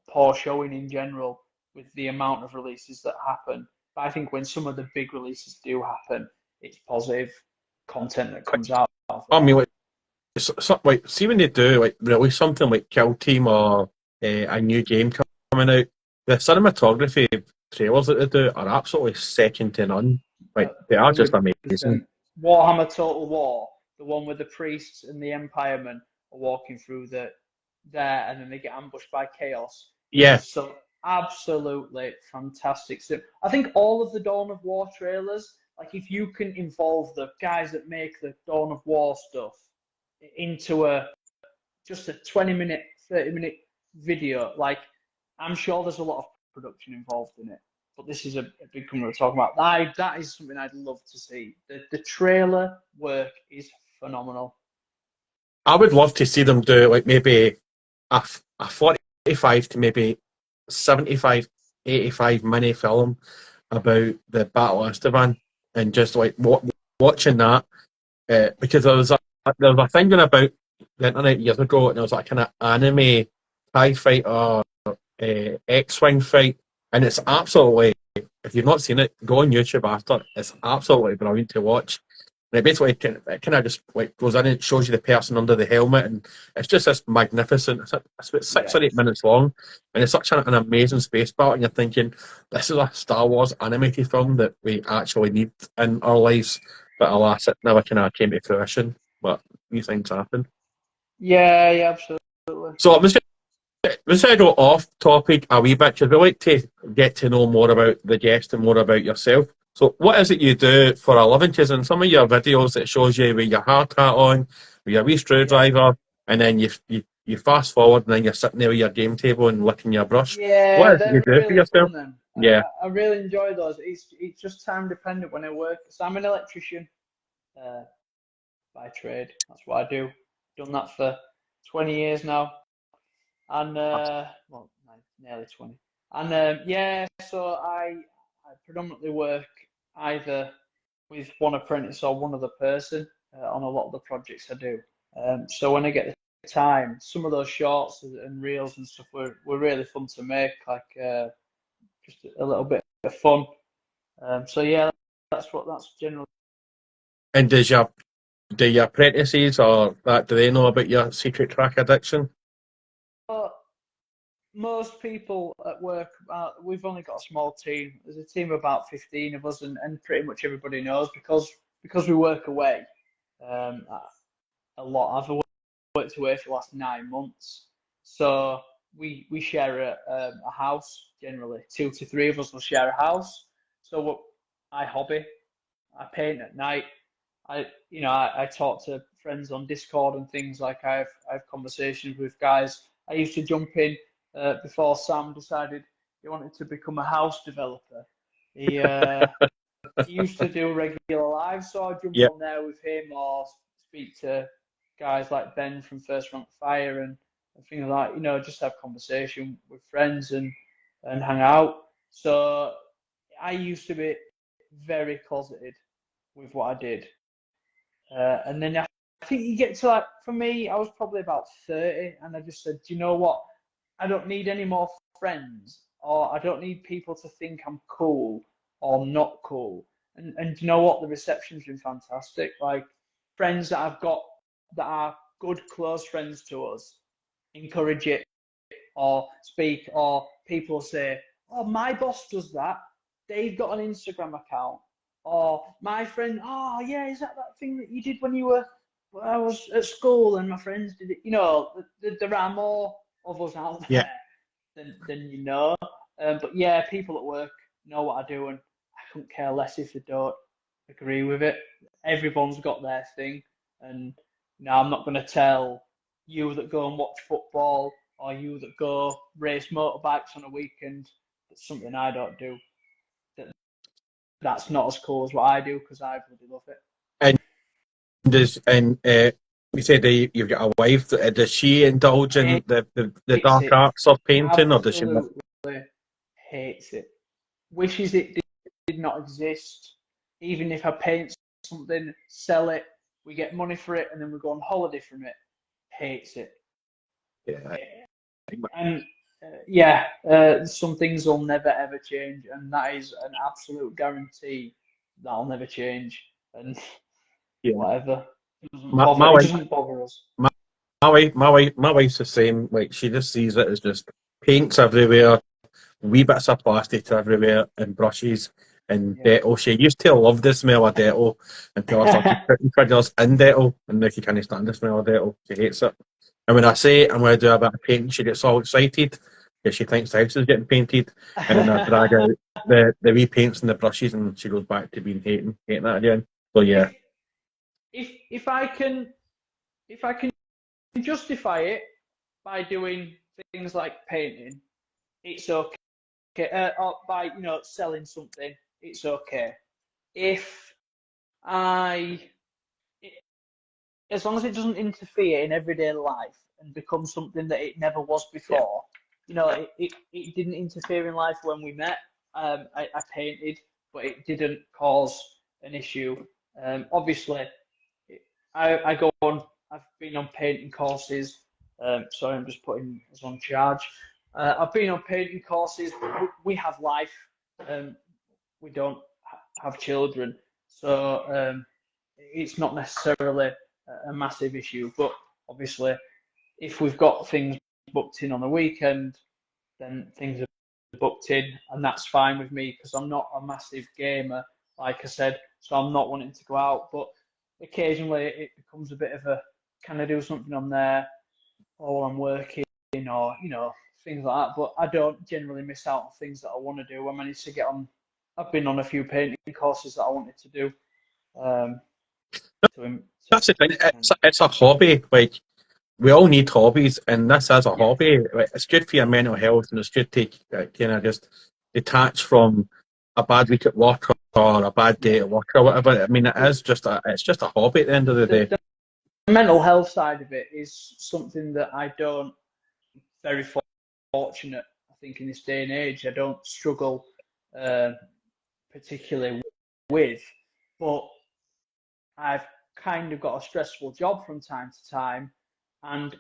poor showing in general with the amount of releases that happen. But I think when some of the big releases do happen, it's positive content that comes out of I that. mean, like, see when they do like release something like Kill Team or a new game coming out, the cinematography trailers that they do are absolutely second to none. Like they are just amazing. 100%. Warhammer Total War, the one where the priests and the Empiremen are walking through there and then they get ambushed by chaos, Yeah, is so absolutely fantastic. So I think all of the Dawn of War trailers, like if you can involve the guys that make the Dawn of War stuff into just a 20-minute, 30-minute video, like I'm sure there's a lot of production involved in it. But this is a big company we're talking about. That is something I'd love to see. The trailer work is phenomenal. I would love to see them do like maybe a 45 to maybe 75, 85 mini film about the Battle of Esteban and just like watching that because there was a thing going about the internet years ago and it was like kind of anime TIE fighter X-Wing fight and it's absolutely, if you've not seen it, go on YouTube after. It's absolutely brilliant to watch. And it basically it kind of just like goes in and shows you the person under the helmet, and it's just this magnificent. It's about Yeah. 6 or 8 minutes long, and it's such an amazing space battle. And you're thinking, this is a Star Wars animated film that we actually need in our lives. But alas, it never kind of came to fruition. But these things happen. Yeah, absolutely. So I'm just let's go off topic a wee bit because we like to get to know more about the guest and more about yourself. So, what is it you do for a living? Because in some of your videos, it shows you with your hard hat on, with your wee screwdriver, and then you fast forward, and then you're sitting there with your game table and licking your brush. What Yeah, is it you they're do for really yourself? fun then. Yeah, I really enjoy those. It's just time dependent when I work. So I'm an electrician uh, by trade. That's what I do. Done that for 20 years now. And well, nearly 20. And yeah, so I predominantly work either with one apprentice or one other person on a lot of the projects I do. So when I get the time, some of those shorts and reels and stuff were really fun to make, like just a little bit of fun. So yeah, that's generally. and do your apprentices or that do they know about your secret track addiction? Most people at work, we've only got a small team. There's a team of about 15 of us, and pretty much everybody knows because we work away a lot. I've worked away for the last 9 months, so we share a house generally. 2 to 3 of us will share a house. So what I hobby, I paint at night. I talk to friends on Discord and things like I have conversations with guys. I used to jump in before Sam decided he wanted to become a house developer. He used to do regular lives, so I jump Yeah, on there with him or speak to guys like Ben from First Rank Fire and things like that. Just have conversation with friends and hang out. So I used to be very closeted with what I did. And then I think you get to like, for me, I was probably about 30, and I just said, do you know what? I don't need any more friends, or I don't need people to think I'm cool or not cool. And do you know what? The reception's been fantastic. Like, friends that I've got that are good, close friends to us encourage it or speak, or people say, oh, my boss does that. They've got an Instagram account. Or my friend, oh yeah, is that thing that you did when I was at school and my friends did it? There are more of us out yeah. there than you know. But yeah, people at work know what I do, and I couldn't care less if they don't agree with it. Everyone's got their thing, and I'm not going to tell you that go and watch football or you that go race motorbikes on a weekend. That's something I don't do. That's not as cool as what I do because I really love it. And you said that you've got a wife. Does she indulge in the Hates dark it. arts of painting, or does she not? Absolutely hates it. Wishes it did not exist. Even if I paint something, sell it, We get money for it, and then we go on holiday from it. Hates it. Yeah. And some things will never ever change, and that is an absolute guarantee. That'll never change, and Yeah. whatever. It doesn't My, bother. my It wife, doesn't bother us. my wife's the same. Like she just sees it as just paints everywhere, wee bits of plastic everywhere, and brushes and Yeah. Dettol. She used to love the smell of Dettol until I started putting figures in Dettol, and now she can't stand the smell of Dettol. She hates it. And when I say I'm going to do a bit of painting, she gets all excited because she thinks the house is getting painted. And then I drag out the wee paints and the brushes, and she goes back to being hating that again. So yeah, if if I can justify it by doing things like painting, it's okay. Or by selling something, it's okay. If I, as long as it doesn't interfere in everyday life and become something that it never was yeah, before, it didn't interfere in life when we met. I painted, but it didn't cause an issue. Obviously, I go on. I've been on painting courses. Sorry, I'm just putting us on charge. I've been on painting courses. We have life. Um, we don't have children, so it's not necessarily a massive issue. But obviously, if we've got things booked in on a weekend, then things are booked in, and that's fine with me because I'm not a massive gamer, like I said, so I'm not wanting to go out. But occasionally, it becomes a bit of a, can I do something on there, or while I'm working, or things like that. But I don't generally miss out on things that I want to do. I managed to get on. I've been on a few painting courses that I wanted to do. Um, to that's the thing. It's a hobby. Like we all need hobbies, and this is a yeah, hobby. Like, it's good for your mental health, and it's good to kind of just detach from a bad week at work or a bad day yeah. at work or whatever. I mean, it's just a hobby at the end of the day. The mental health side of it is something that I don't very fortunate. I think in this day and age, I don't struggle uh, particularly with, but I've kind of got a stressful job from time to time, and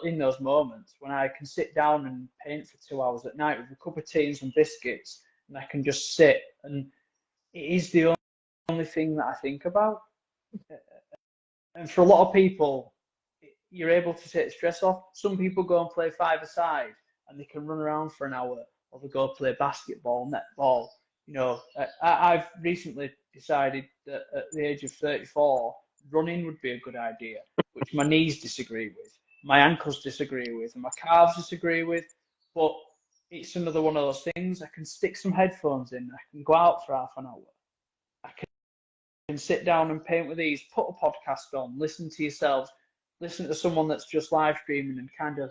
in those moments when I can sit down and paint for 2 hours at night with a cup of tea and some biscuits, and I can just sit, and it is the only thing that I think about. And for a lot of people, you're able to take stress off. Some people go and play five-a-side and they can run around for an hour, or they go play basketball, netball. I've recently decided that at the age of 34, running would be a good idea, which my knees disagree with, my ankles disagree with, and my calves disagree with. But it's another one of those things. I can stick some headphones in, I can go out for half an hour. I can sit down and paint with ease, put a podcast on, listen to yourselves, listen to someone that's just live streaming and kind of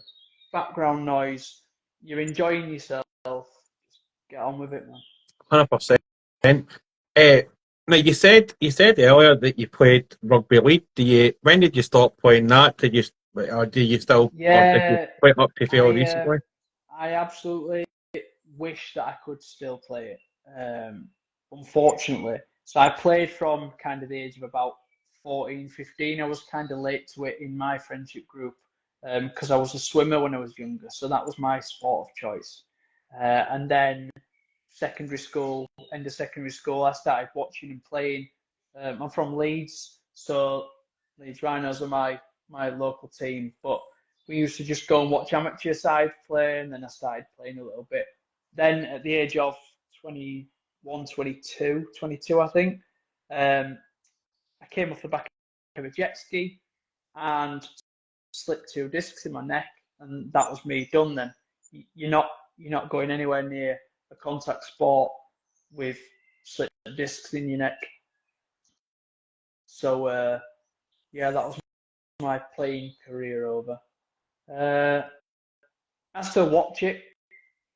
background noise. You're enjoying yourself. Just get on with it, man. 100%. Now you said earlier that you played rugby league. When did you stop playing that? Did you still, or did you Yeah, play up to fairly I recently? I absolutely wish that I could still play it. Unfortunately, so I played from kind of the age of about 14, 15. I was kind of late to it in my friendship group because I was a swimmer when I was younger, so that was my sport of choice. And then secondary school, end of secondary school, I started watching and playing. I'm from Leeds, so Leeds Rhinos are my local team, but we used to just go and watch amateur side play, and then I started playing a little bit. Then at the age of 21, 22, I think, I came off the back of a jet ski and slipped 2 discs in my neck, and that was me done. Then you're not going anywhere near a contact sport with slipped discs in your neck. So yeah, that was my playing career over. Uh, I still watch it.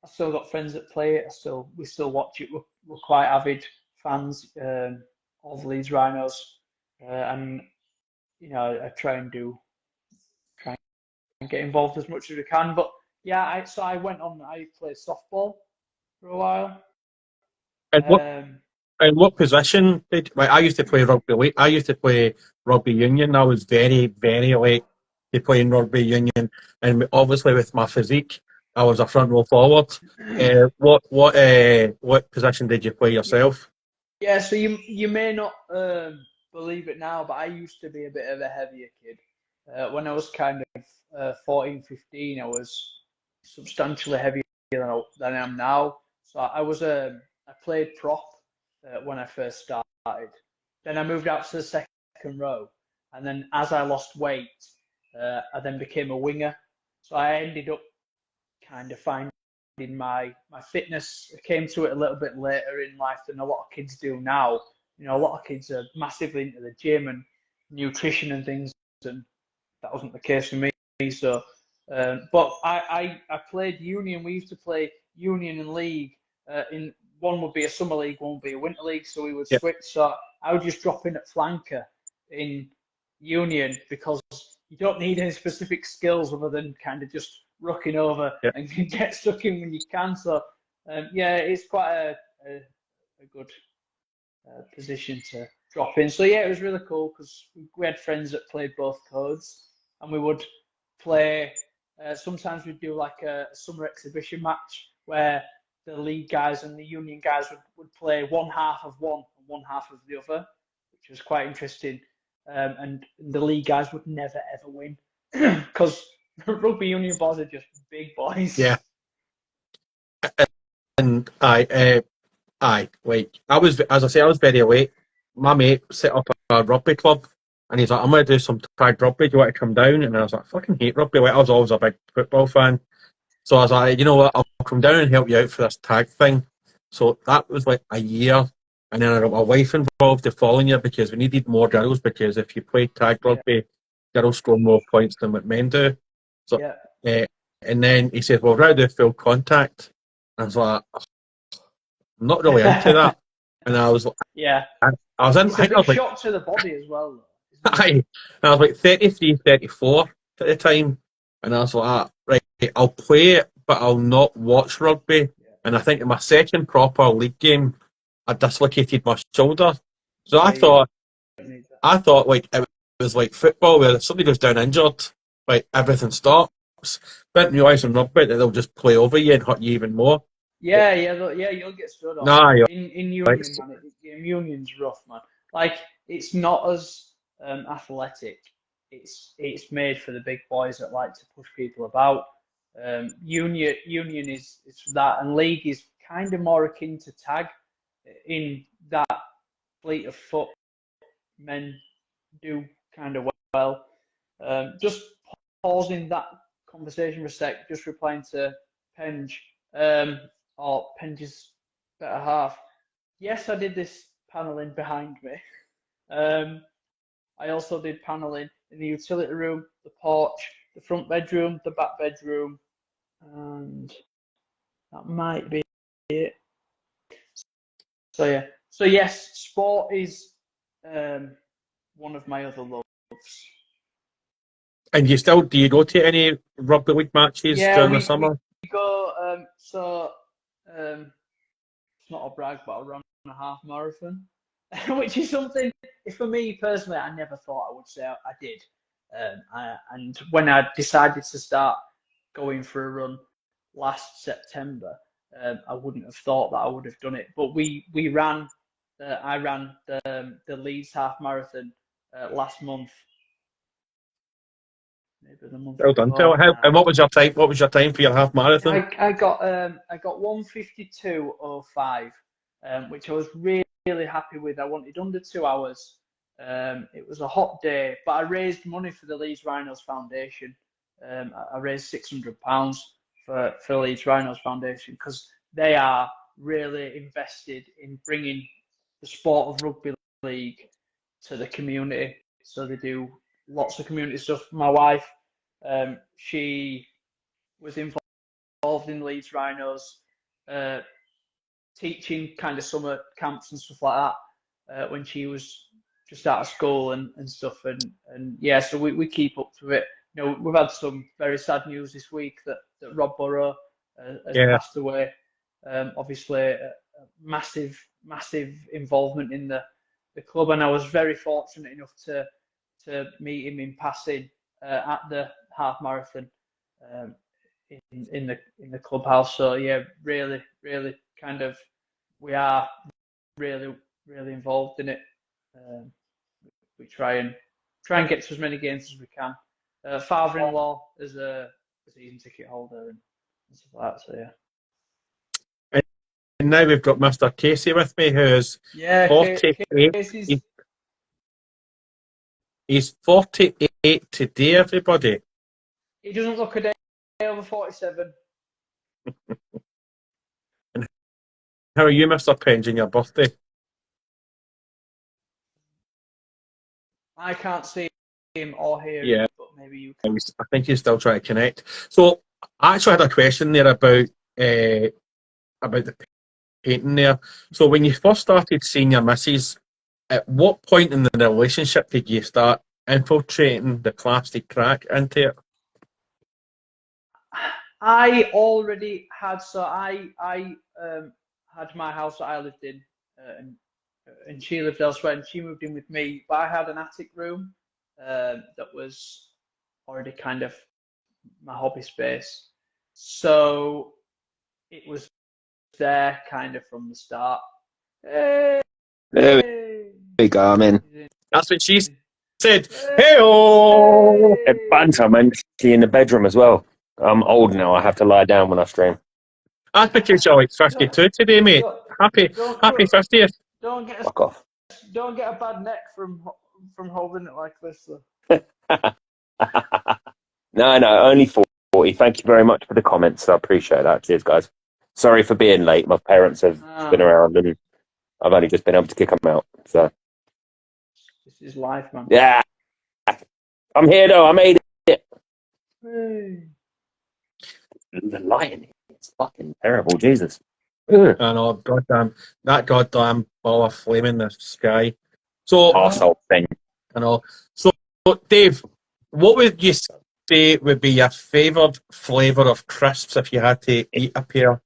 I still got friends that play it. We still watch it. We're quite avid fans of Leeds Rhinos, and I try and get involved as much as we can. But yeah, I went on. I played softball for a while. And what Um, And what position did? Like, I used to play rugby league. I used to play rugby union. I was very, very late to playing rugby union, and obviously with my physique, I was a front row forward. What position did you play yourself? Yeah, so you may not believe it now, but I used to be a bit of a heavier kid. When I was kind of 14, 15, I was substantially heavier than I am now. So I played prop when I first started. Then I moved out to the second row, and then as I lost weight, I then became a winger. So I ended up kind of finding my fitness. I came to it a little bit later in life than a lot of kids do now. You know, a lot of kids are massively into the gym and nutrition and things, and that wasn't the case for me. So, but I played union. We used to play union and league. In one would be a summer league, one would be a winter league. So we would Yeah, switch. So I would just drop in at flanker in union because you don't need any specific skills other than kind of just rocking over yeah. and get stuck in when you can. So yeah, it's quite a good position to drop in. So yeah, it was really cool because we had friends that played both codes, and we would play. Sometimes we'd do like a summer exhibition match where the league guys and the union guys would play one half of one and one half of the other, which was quite interesting. And the league guys would never ever win because rugby union boys are just big boys. Yeah. And like I was, as I say, I was very late. My mate set up a rugby club, and he's like, "I'm going to do some tag rugby. Do you want to come down?" And I was like, "I fucking hate rugby." Like, I was always a big football fan, so I was like, "You know what? I'll come down and help you out for this tag thing." So that was like a year, and then I got my wife involved the following year because we needed more girls. Because if you play tag Yeah, rugby, girls score more points than what men do. So, yeah, uh, and then he said, "Well, we're going to do full contact." And I was like, "I'm not really into that." And yeah. I, I was in, I It's a think I big was like, shock to the body as well, though, isn't it? I was like 33, 34 at the time. And I was like, right, I'll play it, but I'll not watch rugby. Yeah, And I think in my second proper league game, I dislocated my shoulder. So yeah. You don't need that. I thought like it was like football where if somebody goes down injured, like everything stops. Didn't realise in rugby that they'll just play over you and hurt you even more. Yeah. You'll get stood on. Nah, you're In like, union, man, union's rough, man. Like it's not as athletic. It's made for the big boys that like to push people about. Union is that, and league is kind of more akin to tag in that fleet of foot men do kind of well. Just pausing that conversation for a sec, just replying to Penge, or Penge's better half. Yes, I did this paneling behind me. Um, I also did paneling in the utility room, the porch, the front bedroom, the back bedroom, and that might be it. So yeah. So yes, sport is um, one of my other loves. and you still do you go to any rugby league matches Yeah, during the we summer? go. Um, it's not a brag, but I run a half marathon, which is something for me personally I never thought I would say I did. And when I decided to start going for a run last September, I wouldn't have thought that I would have done it. But we ran. I ran the Leeds half marathon last month, maybe the month Well done, Phil. before. And what was your time? What was your time for your half marathon? I got 1:52:05, which I was really happy with. I wanted under 2 hours. It was a hot day, but I raised money for the Leeds Rhinos Foundation. I raised £600 for Leeds Rhinos Foundation because they are really invested in bringing the sport of rugby league to the community. So they do lots of community stuff. My wife, she was involved in Leeds Rhinos, uh, teaching kind of summer camps and stuff like that when she was just out of school and stuff. And yeah, so we keep up to it. You know, we've had some very sad news this week that Rob Burrow has Yeah, passed away. Obviously, massive involvement in the club, and I was very fortunate enough to meet him in passing at the half marathon in the clubhouse. So yeah, really kind of we are really involved in it. We try and get to as many games as we can. Father-in-law is a season ticket holder and stuff like that. So yeah. And now we've got Mr. Casey with me, who is 48. Casey's... He's 48 today, everybody. He doesn't look a day over 47. And how are you, Mr. Penge, on your birthday? I can't see him or hear him, but maybe you can. I think he's still trying to connect. So I actually had a question there about the painting there. So when you first started seeing your missus, at what point in the relationship did you start infiltrating the plastic crack into it? I already had, so I had my house that I lived in, and she lived elsewhere, and she moved in with me. But I had an attic room that was already kind of my hobby space, so it was there kind of from the start. Hey. There we go. I'm in. That's what she said. Hey-oh! Buttons are actually in the bedroom as well. I'm old now. I have to lie down when I stream. That's because you're like 52 today, mate. Happy 50th. Don't get Fuck off. Don't get a bad neck from holding it like this, though. No, only 40. Thank you very much for the comments. I appreciate that. Cheers, guys. Sorry for being late. My parents have been around and I've only just been able to kick them out. So this is life, man. Yeah. I'm here, though. I made it. Hey. The lighting is fucking terrible. Jesus. I know, that goddamn ball of flame in the sky. So, arsehole thing. I know. So, Dave, what would you say would be your favoured flavour of crisps if you had to eat a packet?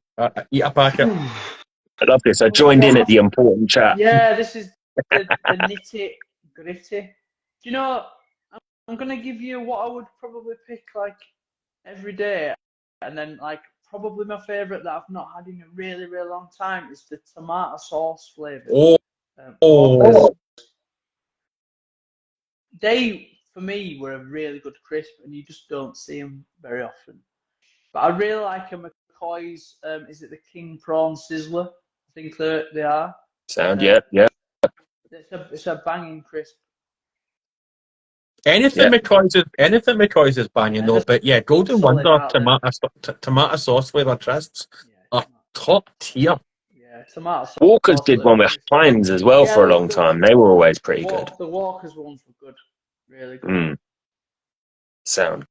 I love this. I joined in at the important chat. Yeah, this is the nitty gritty. Do you know, I'm going to give you what I would probably pick like every day, and then like probably my favourite that I've not had in a really long time is the tomato sauce flavour. They, for me, were a really good crisp, and you just don't see them very often. But I really like a McCoy's. Is it the King Prawn Sizzler? I think they are. Sound, yeah. It's a banging crisp. Anything McCoy's is banging, though. But yeah, Golden Wonder tomato sauce flavour crisps are top tier. Yeah, tomato sauce. Walker's did one with Heinz as well for a long time. They were always pretty good. The Walker's ones were good, really good. Sound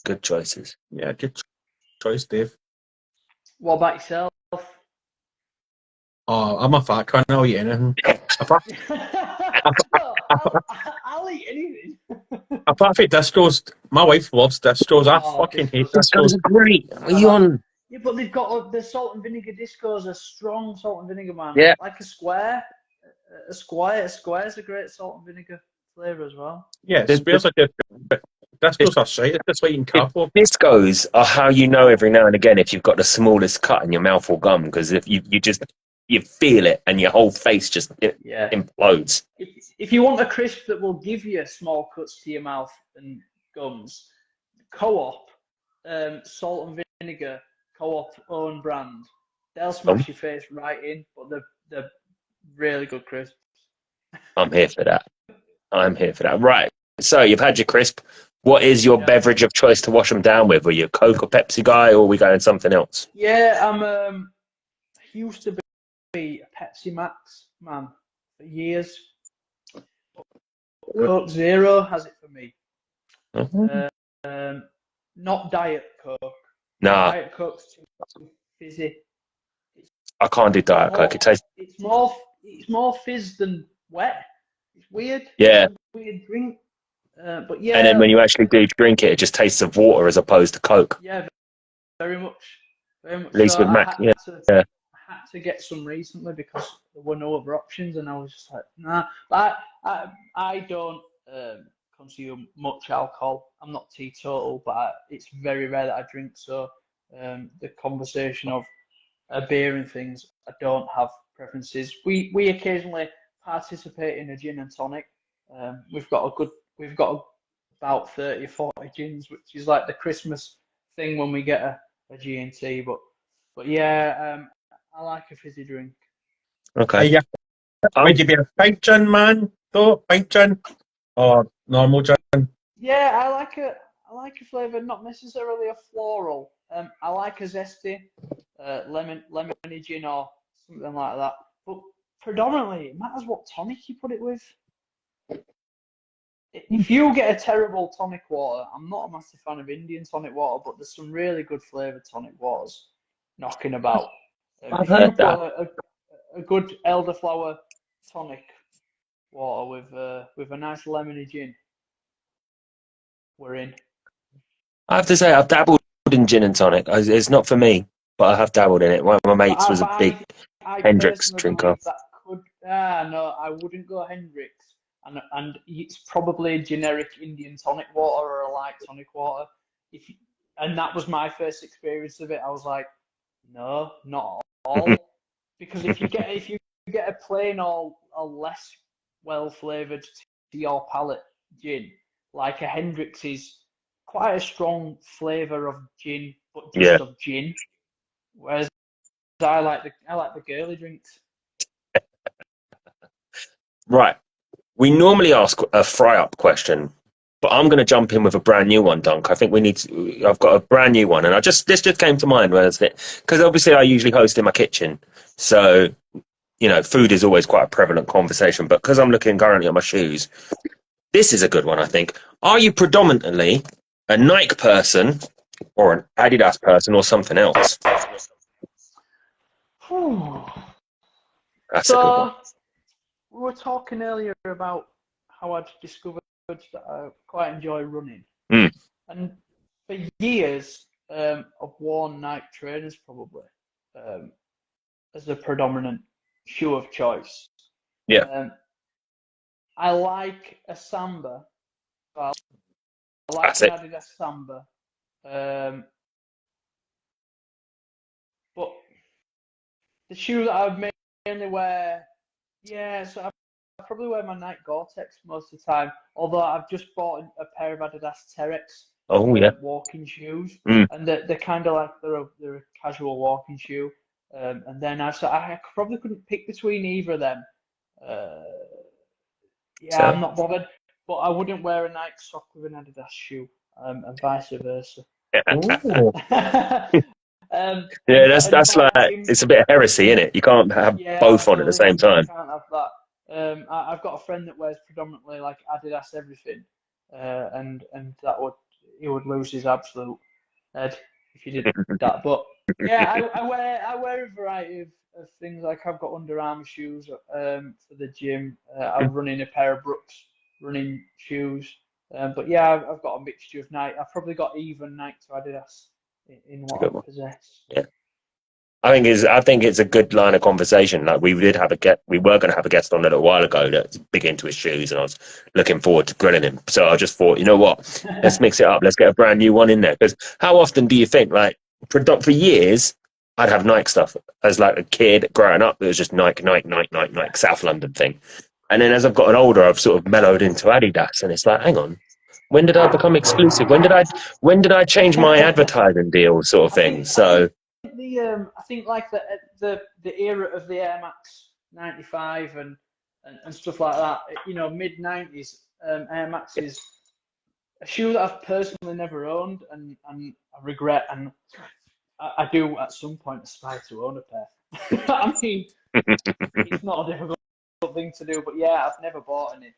good choices. Yeah, good choice, Dave. What about yourself? Oh, I'm a fat cunt. I'll eat anything. I'll eat anything. Apart from discos, my wife loves discos. I fucking hate discos. Discos are great. What are you on? Yeah, but they've got the salt and vinegar discos, a strong salt and vinegar, man. Yeah. Like a square. A square's a great salt and vinegar flavour as well. Yeah, squares are good. Discos are shite. It's just like eating cardboard. Discos are how you know every now and again if you've got the smallest cut in your mouth or gum, because if you feel it and your whole face just implodes. If you want a crisp that will give you small cuts to your mouth and gums, Co-op, salt and vinegar, Co-op own brand, they'll smash your face right in, but they're really good crisps. I'm here for that. Right. So you've had your crisp. What is your beverage of choice to wash them down with? Are you a Coke or Pepsi guy, or are we going something else? Yeah, I used to be a Pepsi Max man for years. Coke Zero has it for me. Not Diet Coke. Nah. Diet Coke's too fizzy. I can't do Diet Coke. It tastes. It's more fizz than wet. It's weird. Yeah. It's a weird drink. But yeah. And then when you actually do drink it, it just tastes of water as opposed to Coke. Yeah, very much. At least with Mac. I had to get some recently because there were no other options, and I was just like, nah. But I don't consume much alcohol. I'm not teetotal, but it's very rare that I drink. So the conversation of a beer and things, I don't have preferences. We occasionally participate in a gin and tonic. We've got about 30 or 40 gins, which is like the Christmas thing when we get a G&T. But yeah, I like a fizzy drink. Okay. Yeah. Would you be a pint gin man, though? Pint gin or normal gin? Yeah, I like a flavour, not necessarily a floral. I like a zesty lemony gin or something like that. But predominantly, it matters what tonic you put it with. If you get a terrible tonic water, I'm not a massive fan of Indian tonic water, but there's some really good flavoured tonic waters knocking about. I've If you heard put that. a good elderflower tonic water with a nice lemony gin, we're in. I have to say, I've dabbled in gin and tonic. It's not for me, but I have dabbled in it. One of my mates was a big I Hendrix personally drinker. believe that could. No, I wouldn't go Hendrix, and it's probably generic Indian tonic water or a light tonic water. And that was my first experience of it. I was like, no, not at all, because if you get a plain or a less well flavored to your palate gin, like a Hendrix is quite a strong flavor of gin, but Yeah. just of gin. Whereas I like the girly drinks. Right. We normally ask a fry-up question, but I'm going to jump in with a brand new one, Dunk. I think we need to. I've got a brand new one, and this just came to mind because obviously I usually host in my kitchen, so food is always quite a prevalent conversation. But because I'm looking currently at my shoes, this is a good one. I think. Are you predominantly a Nike person or an Adidas person or something else? That's a good one. We were talking earlier about how I'd discovered that I quite enjoy running. Mm. And for years, I've worn Nike trainers probably as the predominant shoe of choice. Yeah. I like a Samba. I like That's an it. Adidas Samba. But the shoe that I mainly wear, so I probably wear my Nike Gore-Tex most of the time. Although I've just bought a pair of Adidas Terex Oh yeah. walking shoes, Mm. and they're kind of like they're a casual walking shoe. And then I probably couldn't pick between either of them. So, I'm not bothered, but I wouldn't wear a Nike sock with an Adidas shoe, and vice versa. Oh, yeah, And that's like it's a bit of heresy, isn't it? You can't have both on at the absolutely, same time. can't have that. I've got a friend that wears predominantly like Adidas everything, and he would lose his absolute head if you did that. But yeah, I wear a variety of things. Like I've got Under Armour shoes for the gym. I'm running a pair of Brooks running shoes. But yeah, I've got a mixture of Nike. I've probably got even Nike to Adidas in what I possess. Yeah. I think it's a good line of conversation. Like we were going to have a guest on a little while ago that's big into his shoes, and I was looking forward to grilling him. So I just thought, you know what, let's mix it up. Let's get a brand new one in there. Because how often do you think, like, for years, I'd have Nike stuff as like a kid growing up. It was just Nike, South London thing. And then as I've gotten older, I've sort of mellowed into Adidas, and it's like, hang on, when did I become exclusive? When did I change my advertising deal, sort of thing? So. I think like the era of the Air Max 95 and stuff like that, mid 90s, Air Max is a shoe that I've personally never owned, and I regret, and I do at some point aspire to own a pair. I mean, it's not a difficult thing to do, but yeah, I've never bought any,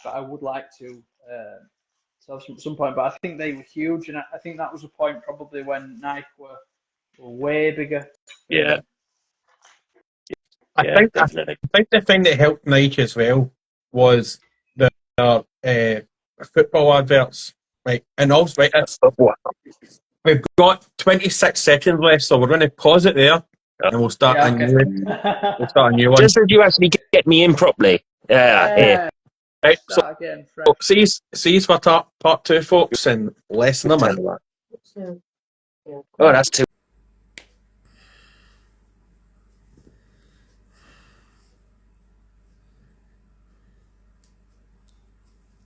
but I would like to at some point. But I think they were huge, and I think that was a point probably when Nike were way bigger. Yeah. I think the thing that helped Nike as well was the football adverts. Right, and also we've got 26 seconds left, so we're going to pause it there. and we'll start Yeah, a okay. new. We'll start a new one. Just as you actually get me in properly. Yeah, here. Yeah, Right, so start again, fresh. sees for part two, folks, in less than a minute. Oh, that's too.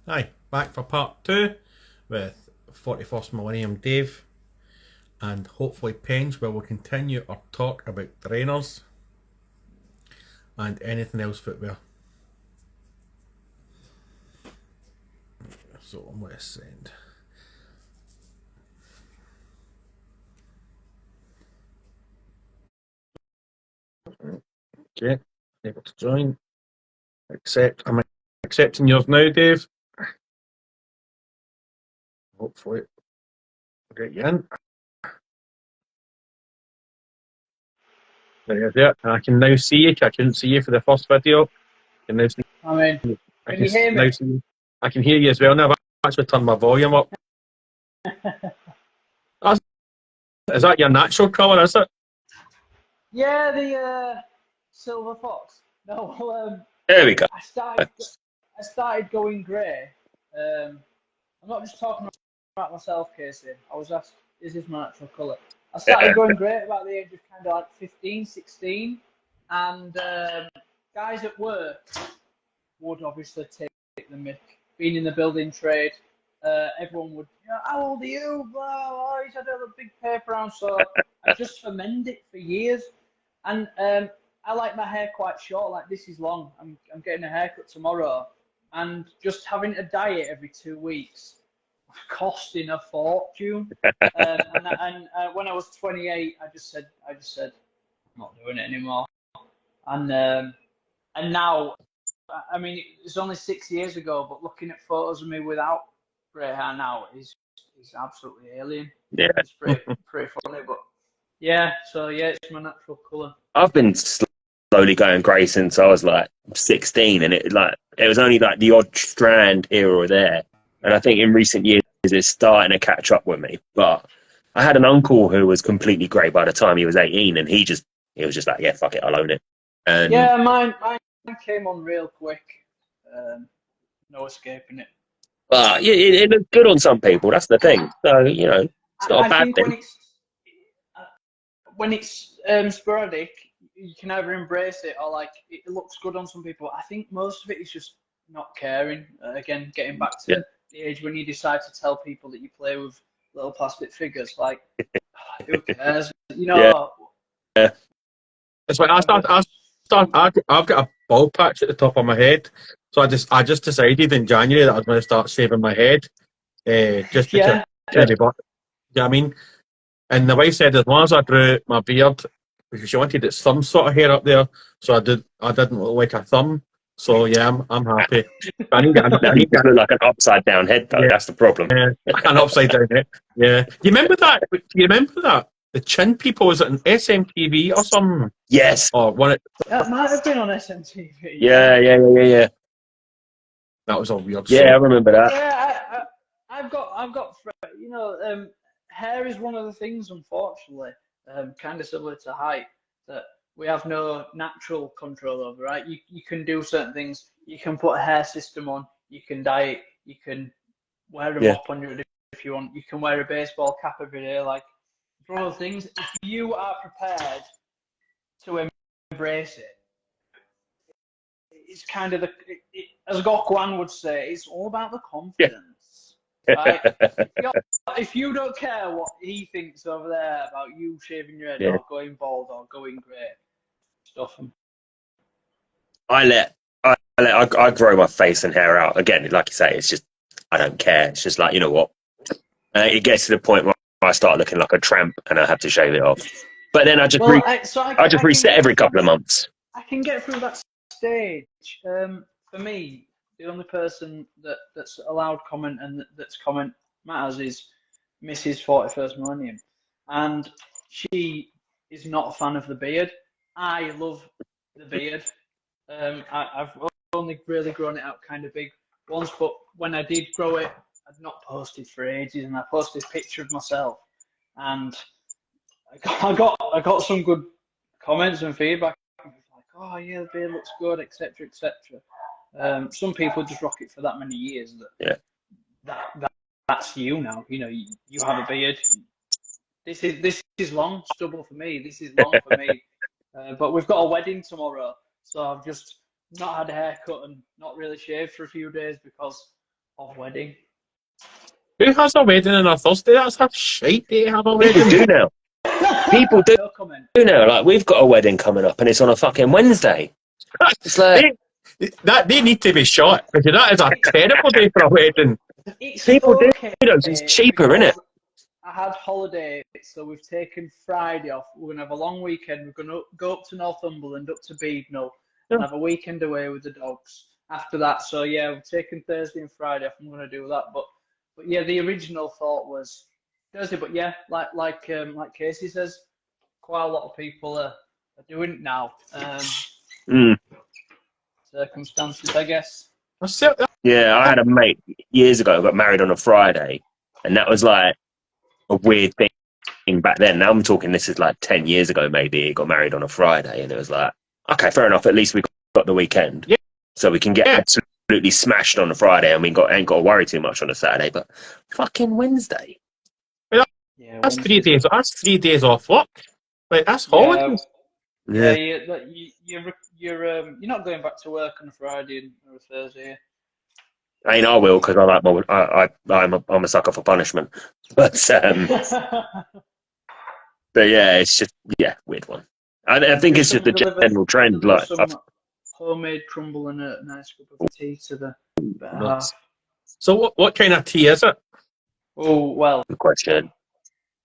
Hi, back for part two with 41st Millennium Dave and hopefully Penge, where we'll continue our talk about trainers and anything else footwear. So I'm going to send. Okay, able to join. Accept. I'm accepting yours now, Dave. Hopefully, we'll get you in. There you go. I can now see you. I couldn't see you for the first video. I can now see. I mean, I can you hear me? now see you. I can hear you as well now. I've actually turned my volume up. Is that your natural colour? Is it? Yeah, the silver fox. No, well, There we go. I started going grey. I'm not just talking about myself, Casey. I was asked, is this my natural colour? I started going grey at about the age of kind of like 15, 16. And guys at work would obviously take the mick. Being in the building trade, everyone would, how old are you? Blah, blah. He's had a big paper round. So I just fermented it for years. And I like my hair quite short, like this is long. I'm getting a haircut tomorrow. And just having to dye it every 2 weeks was costing a fortune. And when I was 28, I just said, I'm not doing it anymore. And now, I mean, it's only 6 years ago, but looking at photos of me without grey hair now is absolutely alien. Yeah. It's pretty funny, but yeah. So yeah, it's my natural colour. I've been slowly going grey since I was like 16, and it was only like the odd strand here or there. And I think in recent years it's starting to catch up with me. But I had an uncle who was completely grey by the time he was 18, and he was just like, yeah, fuck it, I'll own it. And Yeah, mine came on real quick. No escaping it. but yeah, it looks good on some people. That's the thing. So it's not a bad think thing. when it's sporadic, you can either embrace it or like it looks good on some people. I think most of it is just not caring. Again, getting back to the age when you decide to tell people that you play with little plastic figures, like who cares? Yeah. It's like I've got a bald patch at the top of my head, so I just decided in January that I was going to start shaving my head, just because maybe, but you know what I mean. And the wife said as long as I grew my beard, because she wanted some sort of hair up there, so I didn't look like a thumb. So yeah, I'm happy. I need Now you look like an upside down head though. Yeah. That's the problem. an upside down head. Yeah, you remember that? You remember that? The chin people, was it an SMTV or something? Yes. Or one? That might have been on SMTV. Yeah. That was all weird. Yeah, I remember that. Yeah, I've got, hair is one of the things, unfortunately, kind of similar to height, that we have no natural control over, right? You can do certain things. You can put a hair system on. You can dye it. You can wear a mop on your head if you want. You can wear a baseball cap every day. Like, for all things, if you are prepared to embrace it, it's kind of as Gokwan would say, it's all about the confidence. Right? If you don't care what he thinks over there about you shaving your head or going bald or going grey, stuff him. I grow my face and hair out again. Like you say, it's just I don't care. It's just like, you know what? It gets to the point where I start looking like a tramp and I have to shave it off. But then I just reset every couple of months. I can get through that stage. For me, the only person that's allowed comment and that's comment matters is Mrs. 41st Millennium, and she is not a fan of the beard. I love the beard. I've only really grown it out kind of big once, but when I did grow it, I'd not posted for ages, and I posted a picture of myself, and I got some good comments and feedback. Like, oh yeah, the beard looks good, etc., etc. Some people just rock it for that many years. That's you now. You know, you have a beard. This is long stubble for me. This is long for me. But we've got a wedding tomorrow, so I've just not had a haircut and not really shaved for a few days because of wedding. Who has a wedding on a Thursday? That's a shite day to have a People wedding. do now. People do No comment. now. Like, we've got a wedding coming up and it's on a fucking Wednesday. It's like, They need to be shot, because that is a terrible day for a wedding. It's people do okay. it's cheaper, isn't it? because I had holiday, so we've taken Friday off. We're going to have a long weekend. We're going to go up to Northumberland, up to Beadnell, and have a weekend away with the dogs after that. So, yeah, we've taken Thursday and Friday off. I'm going to do that. But yeah, the original thought was Thursday. But, yeah, like Casey says, quite a lot of people are doing it now. Circumstances, I guess. Yeah, I had a mate years ago who got married on a Friday, and that was like a weird thing back then. Now I'm talking, this is like 10 years ago maybe. He got married on a Friday, and it was like, okay, fair enough. At least we got the weekend, Yeah. so we can get absolutely smashed on a Friday, and we ain't got to worry too much on a Saturday. But fucking Wednesday, Yeah, That's 3 days. That's 3 days off work. Like, that's Yeah, holidays. you're not going back to work on a Friday or a Thursday. I mean, I will, because I like I'm a sucker for punishment. But but yeah, it's just weird one. I think it's just a general trend. Like, some homemade crumble and a nice cup of tea to the better half. So what kind of tea is it? Oh well, good question.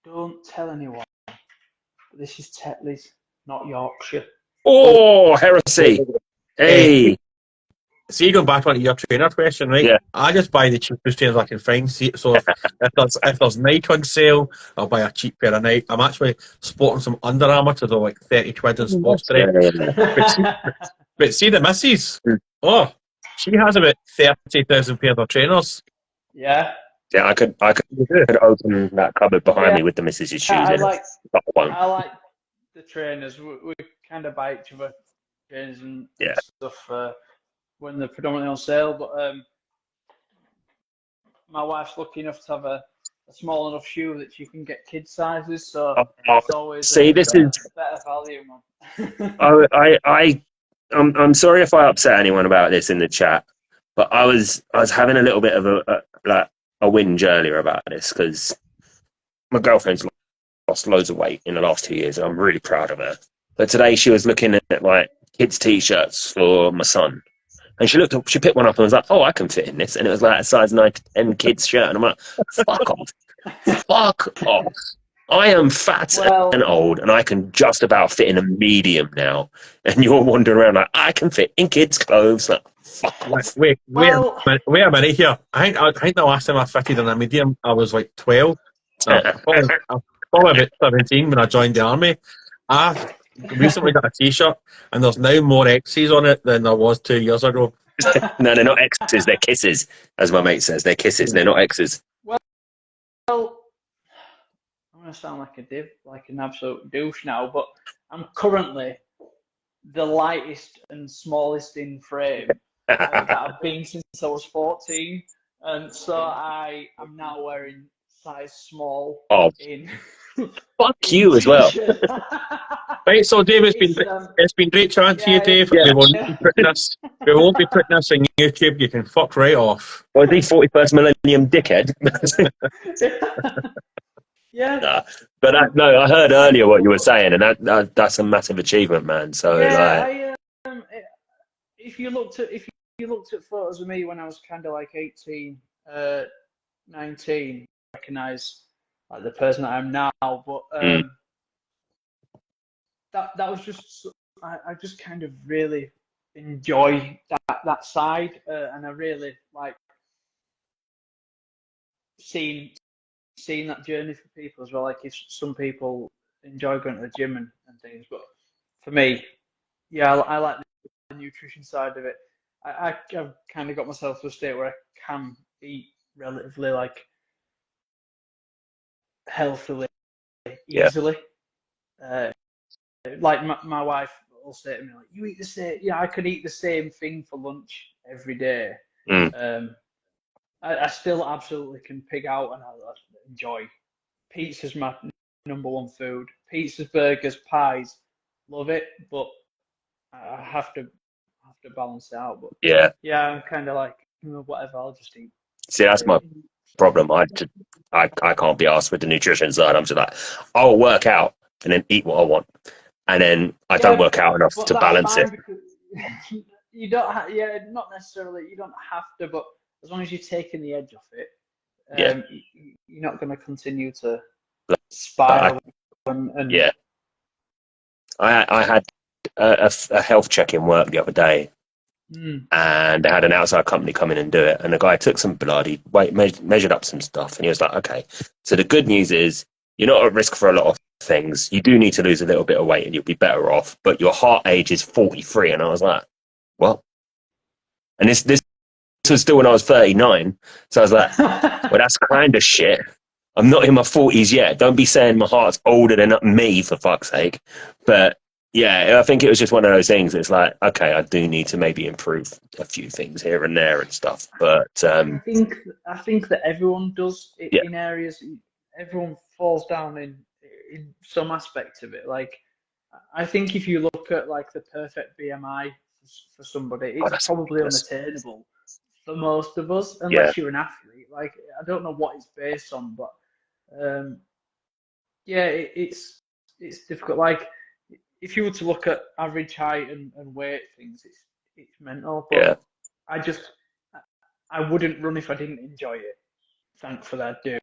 don't tell anyone. This is Tetley's, not Yorkshire. Oh, heresy! Hey, So you're going back onto your trainer question, right? Yeah. I just buy the cheapest trainers I can find. So if there's Nike on sale, I'll buy a cheap pair of Nike. I'm actually sporting some Under Armour to the like 30 quid in sports today. But see the missus. Oh, she has about 30,000 pairs of trainers. Yeah. Yeah, I could open that cupboard behind me with the missus's shoes I in like it. I like the trainers. We kind of buy each other trainers and stuff when they're predominantly on sale. But my wife's lucky enough to have a small enough shoe that she can get kid sizes. So it's always this is better value, man. I'm sorry if I upset anyone about this in the chat, but I was having a little bit of a whinge earlier about this because my girlfriend's lost loads of weight in the last 2 years, and I'm really proud of her. But today she was looking at like kids' t-shirts for my son, and she picked one up and was like, "Oh, I can fit in this," and it was like a size 9 to 10 kids shirt, and I'm like, "Fuck off, fuck off." I am fat and old, and I can just about fit in a medium now. And you're wandering around like, I can fit in kids' clothes. Like, fuck off. Wait a minute here. I think the last time I fitted in a medium, I was like 12. No, probably about 17 when I joined the army. I recently got a t-shirt, and there's now more X's on it than there was 2 years ago. No, they're not X's, they're kisses, as my mate says. They're kisses, they're not X's. Well, I'm going to sound like an absolute douche now, but I'm currently the lightest and smallest in frame that I've been since I was 14. And so I am now wearing size small in. Fuck you as well. Right, so Dave, it's been great chatting to you, Dave. Yeah. We won't be putting this on YouTube. You can fuck right off. Well, the 41st millennium dickhead. Yeah. Nah. But I heard earlier what you were saying, and that's a massive achievement, man. So if you looked at photos of me when I was kind of like 18, 19, recognize like the person that I am now, but that was just I just kind of really enjoy that side, and I really like seeing that journey for people as well. Like, if some people enjoy going to the gym and things, but for me, I like the nutrition side of it. I've kind of got myself to a state where I can eat relatively like healthily, easily. like my wife will say to me, like, you eat the same, I could eat the same thing for lunch every day. Mm. I still absolutely can pig out and I enjoy. Pizza's my number one food. Pizzas, burgers, pies, love it, but I have to balance it out. But Yeah. yeah, I'm kind of like, whatever, I'll just eat. See, that's my problem. I can't be asked with the nutrition side. I'm just like, I'll work out and then eat what I want, and then I don't Yeah, work out enough but to that's balance it. fine because you don't. Yeah, not necessarily. You don't have to, but as long as you're taking the edge off it, Yeah. you're not going to continue to But spiral. And yeah, I had a health check in work the other day, and they had an outside company come in and do it. And the guy took some blood, he measured up some stuff, and he was like, okay, so the good news is you're not at risk for a lot of things. You do need to lose a little bit of weight and you'll be better off, but your heart age is 43. And I was like, what? And this was still when I was 39. So I was like, well, that's kind of shit. I'm not in my 40s yet. Don't be saying my heart's older than me, for fuck's sake. But yeah, I think it was just one of those things. It's like, okay, I do need to maybe improve a few things here and there and stuff. But I think that everyone does it yeah, in areas. Everyone falls down in some aspect of it. Like, I think if you look at like the perfect BMI for somebody, oh, it's probably unattainable for most of us, yeah, unless you're an athlete. Like, I don't know what it's based on, but yeah, it's difficult. Like, if you were to look at average height and weight things, it's mental. But yeah, I just I wouldn't run if I didn't enjoy it. Thankfully, I do.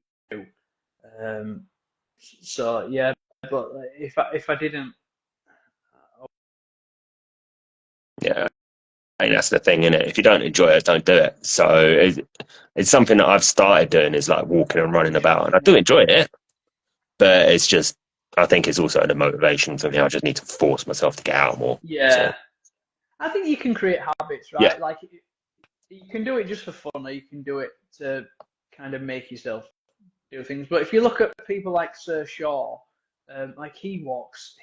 Um, so yeah, but if I didn't, yeah. I mean, that's the thing, innit? If you don't enjoy it, don't do it. So it's something that I've started doing is like walking and running about, and I do enjoy it. But it's just, I think it's also the motivation for me. I just need to force myself to get out more. So yeah, I think you can create habits, yeah, right? Like, you can do it just for fun, or you can do it to kind of make yourself do things. But if you look at people like Sir Shaw, like he walks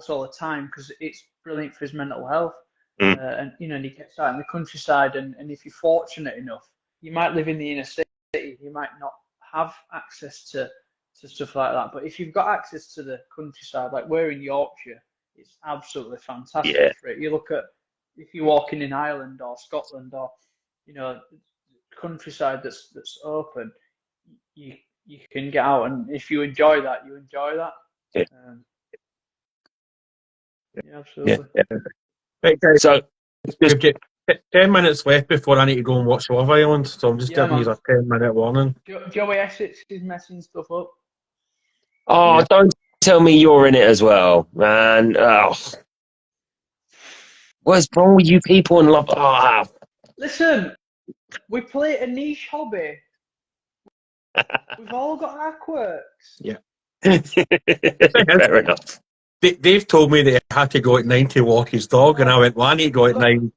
all the time because it's brilliant for his mental health. mm, And he gets out in the countryside, and if you're fortunate enough, you might live in the inner city, you might not have access to stuff like that. But if you've got access to the countryside, like we're in Yorkshire, it's absolutely yeah, fantastic for it. You look at if you're walking in Ireland or Scotland or countryside that's open, you can get out, and if you enjoy that, you enjoy that. yeah, Yeah, yeah. absolutely. Yeah. Right, guys, So just we've got 10 minutes left before I need to go and watch Love Island, so I'm just Yeah, giving man. you a 10-minute warning. Joey Essex is messing stuff up. oh, Yeah. don't tell me you're in it as well, man. Oh, what's wrong with you people in love? Oh, Listen, we play a niche hobby. We've all got our quirks. Yeah. fair enough. Dave told me that he had to go at 9 to walk his dog, and I went, well, I need to go I've at got, 9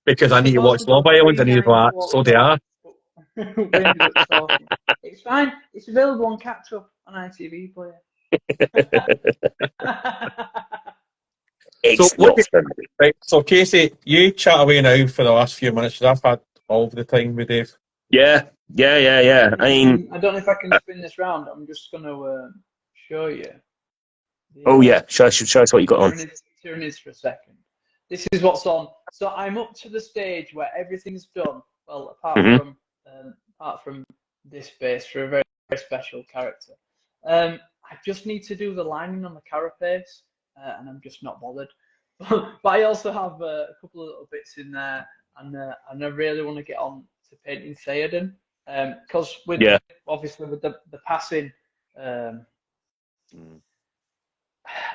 because I need of to course, watch we've Love got Island, three and he's nine to like, walk so the they dog. are. We ended up talking. It's fine. It's available on Catch Up on ITV Player. So, It's what? not for me. Right, so Casey, you chat away now for the last few minutes, 'cause I've had all the time with Dave. Yeah, yeah, yeah, yeah. I mean, I don't know if I can spin this round. I'm just going to show you. oh The yeah, show us what you got on. tyrannies for a second. This is what's on. So I'm up to the stage where everything's done. Well, Hmm. apart from this base for a very, very special character. I just need to do the lining on the carapace, and I'm just not bothered. But I also have a couple of little bits in there, and I really want to get on to painting Theoden, because Yeah, obviously with the passing.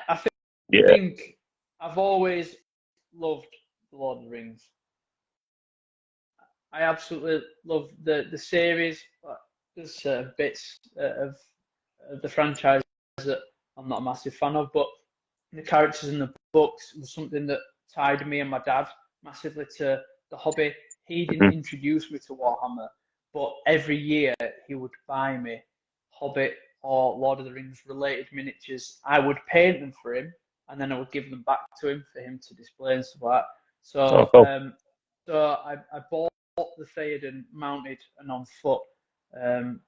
I yeah, think I've always loved The Lord of the Rings. I absolutely love the series. There's bits of the franchise that I'm not a massive fan of, but the characters in the books was something that tied me and my dad massively to the hobby. He didn't mhm, introduce me to Warhammer, but every year he would buy me Hobbit or Lord of the Rings related miniatures. I would paint them for him, and then I would give them back to him for him to display and stuff like that. Oh, So, cool. I bought the Theoden mounted and on foot, and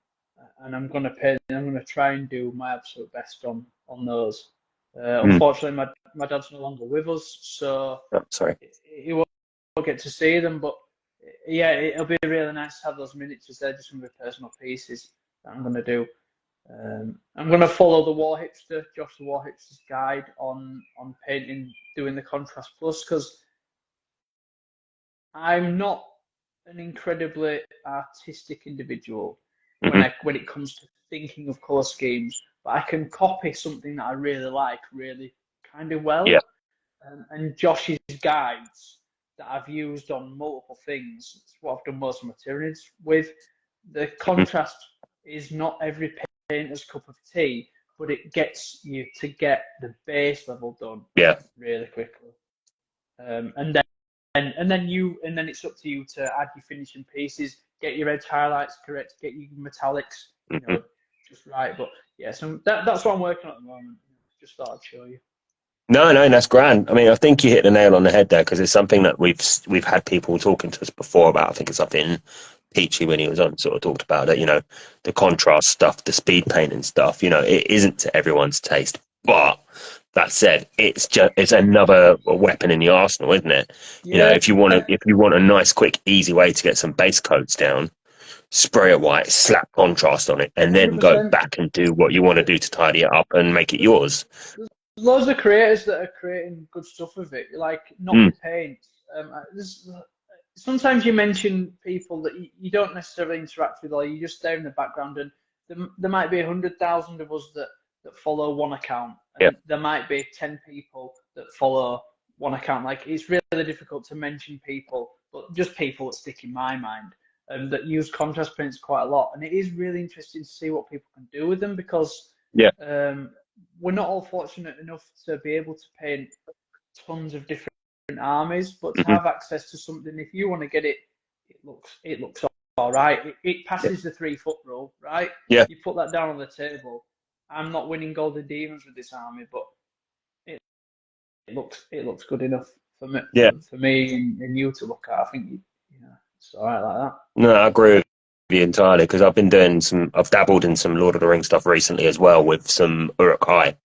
I'm gonna paint. I'm gonna try and do my absolute best on those. Unfortunately, my dad's no longer with us, so Oh, sorry. he won't get to see them. But yeah, it'll be really nice to have those miniatures. They're just some of the personal pieces that I'm gonna do. I'm gonna follow the War Hipster, Josh the War Hipster's guide on painting, doing the Contrast Plus, because I'm not an incredibly artistic individual when it comes to thinking of colour schemes, but I can copy something that I really like really kind of well. Yeah. And Josh's guides that I've used on multiple things, it's what I've done most of my Tyranids with. The contrast is not every painter's cup of tea, but it gets you to get the base level done really quickly. And then it's up to you to add your finishing pieces, get your edge highlights correct, get your metallics, just right. But yeah, so that's what I'm working on at the moment. Just thought I'd show you. No, that's grand. I mean, I think you hit the nail on the head there, because it's something that we've had people talking to us before about. I think it's something Peachy, when he was on, sort of talked about it. The contrast stuff, the speed painting stuff. It isn't to everyone's taste, but that said, it's another weapon in the arsenal, isn't it? Yeah. If you want a nice, quick, easy way to get some base coats down, spray it white, slap contrast on it, and then go 100%. back and do what you want to do to tidy it up and make it yours. Loads of creators that are creating good stuff with it, like not with paint. Sometimes you mention people that you don't necessarily interact with, or you just stare in the background, and there might be 100,000 of us that follow one account, and there might be 10 people that follow one account. Like, it's really difficult to mention people, but just people that stick in my mind, that use contrast paints quite a lot, and it is really interesting to see what people can do with them, because we're not all fortunate enough to be able to paint tons of different armies, but to have access to something, if you want to get it, it looks all right. It passes the 3 foot rule, right? Yeah. You put that down on the table. I'm not winning Golden Demons with this army, but it looks good enough for me, for me and you to look at. I think it's all right like that. No, I agree with you entirely, because I've dabbled in some Lord of the Rings stuff recently as well, with some Uruk-hai.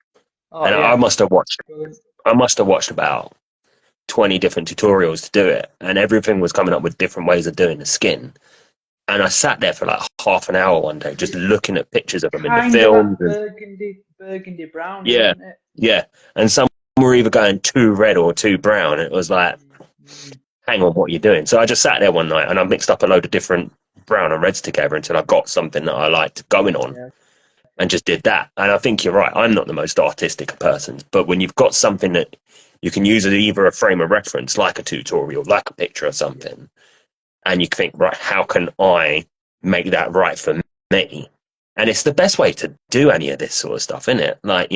And I must have watched about 20 different tutorials to do it, and everything was coming up with different ways of doing the skin. And I sat there for like half an hour one day just looking at pictures of them in the film. Burgundy brown, yeah, isn't it? yeah. And some were either going too red or too brown. It was like, hang on, what are you doing? So I just sat there one night and I mixed up a load of different brown and reds together until I got something that I liked going on, and just did that. And I think you're right. I'm not the most artistic of persons, but when you've got something that you can use as either a frame of reference, like a tutorial, like a picture or something, and you think, right, how can I make that right for me? And it's the best way to do any of this sort of stuff, isn't it? Like,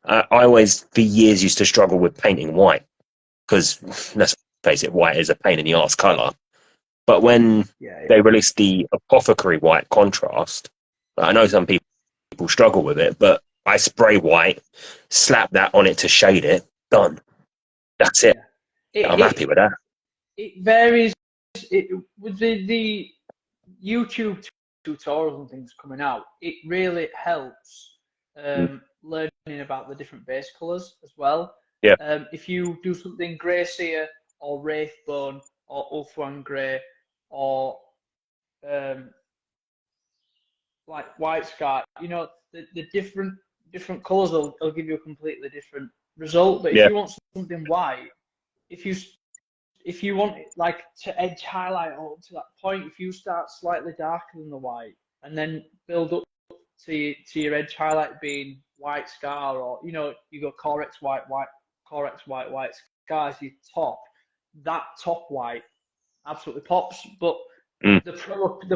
I always, for years, used to struggle with painting white, because, let's face it, white is a pain in the arse colour. But when they released the Apothecary white contrast, I know some people struggle with it, but I spray white, slap that on it to shade it, done. That's it. I'm happy with that. It varies. With the YouTube tutorials and things coming out, it really helps learning about the different base colours as well. Yeah. If you do something Grey Seer or Wraithbone or Ulthuan Grey or like White Scar, the different colours will give you a completely different result. But if you want something white, if you want like to edge highlight or up to that point, if you start slightly darker than the white and then build up to your edge highlight being White Scar, or you go Corex white Scar as your top, that top white absolutely pops. But the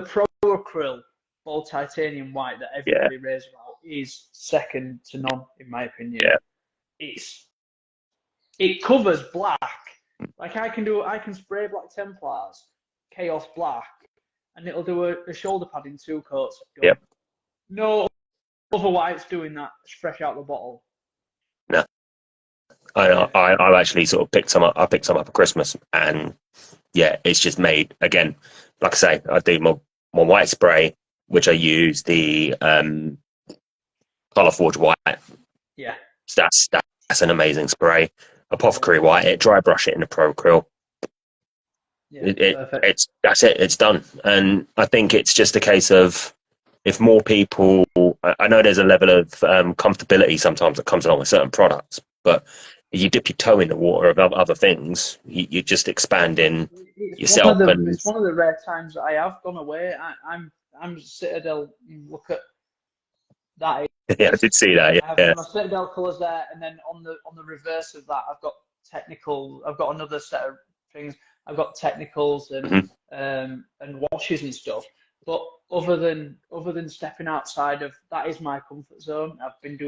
Pro Acryl Ball Titanium white that everybody raves about is second to none, in my opinion. It covers black. Like I can spray Black Templars, Chaos Black, and it'll do a shoulder pad in 2 coats. No other white's doing that fresh out the bottle. No. I actually sort of picked some up. I picked some up for Christmas, and yeah, it's just made again. Like I say, I do my white spray, which I use the Color Forge white. Yeah. So that's an amazing spray. Apothecary white. It dry brush it in the Pro Acryl. Yeah. Perfect. It's that's it. It's done. And I think it's just a case of if more people. I know there's a level of comfortability sometimes that comes along with certain products, but if you dip your toe in the water of other things, you're just expanding yourself. It's one of the rare times that I have gone away. I'm Citadel. Look at that. Yeah, I did see that. I have Yeah, my Citadel colours there, and then on the reverse of that, I've got technical. I've got another set of things. I've got technicals and washes and stuff. But other than stepping outside of that is my comfort zone. I've been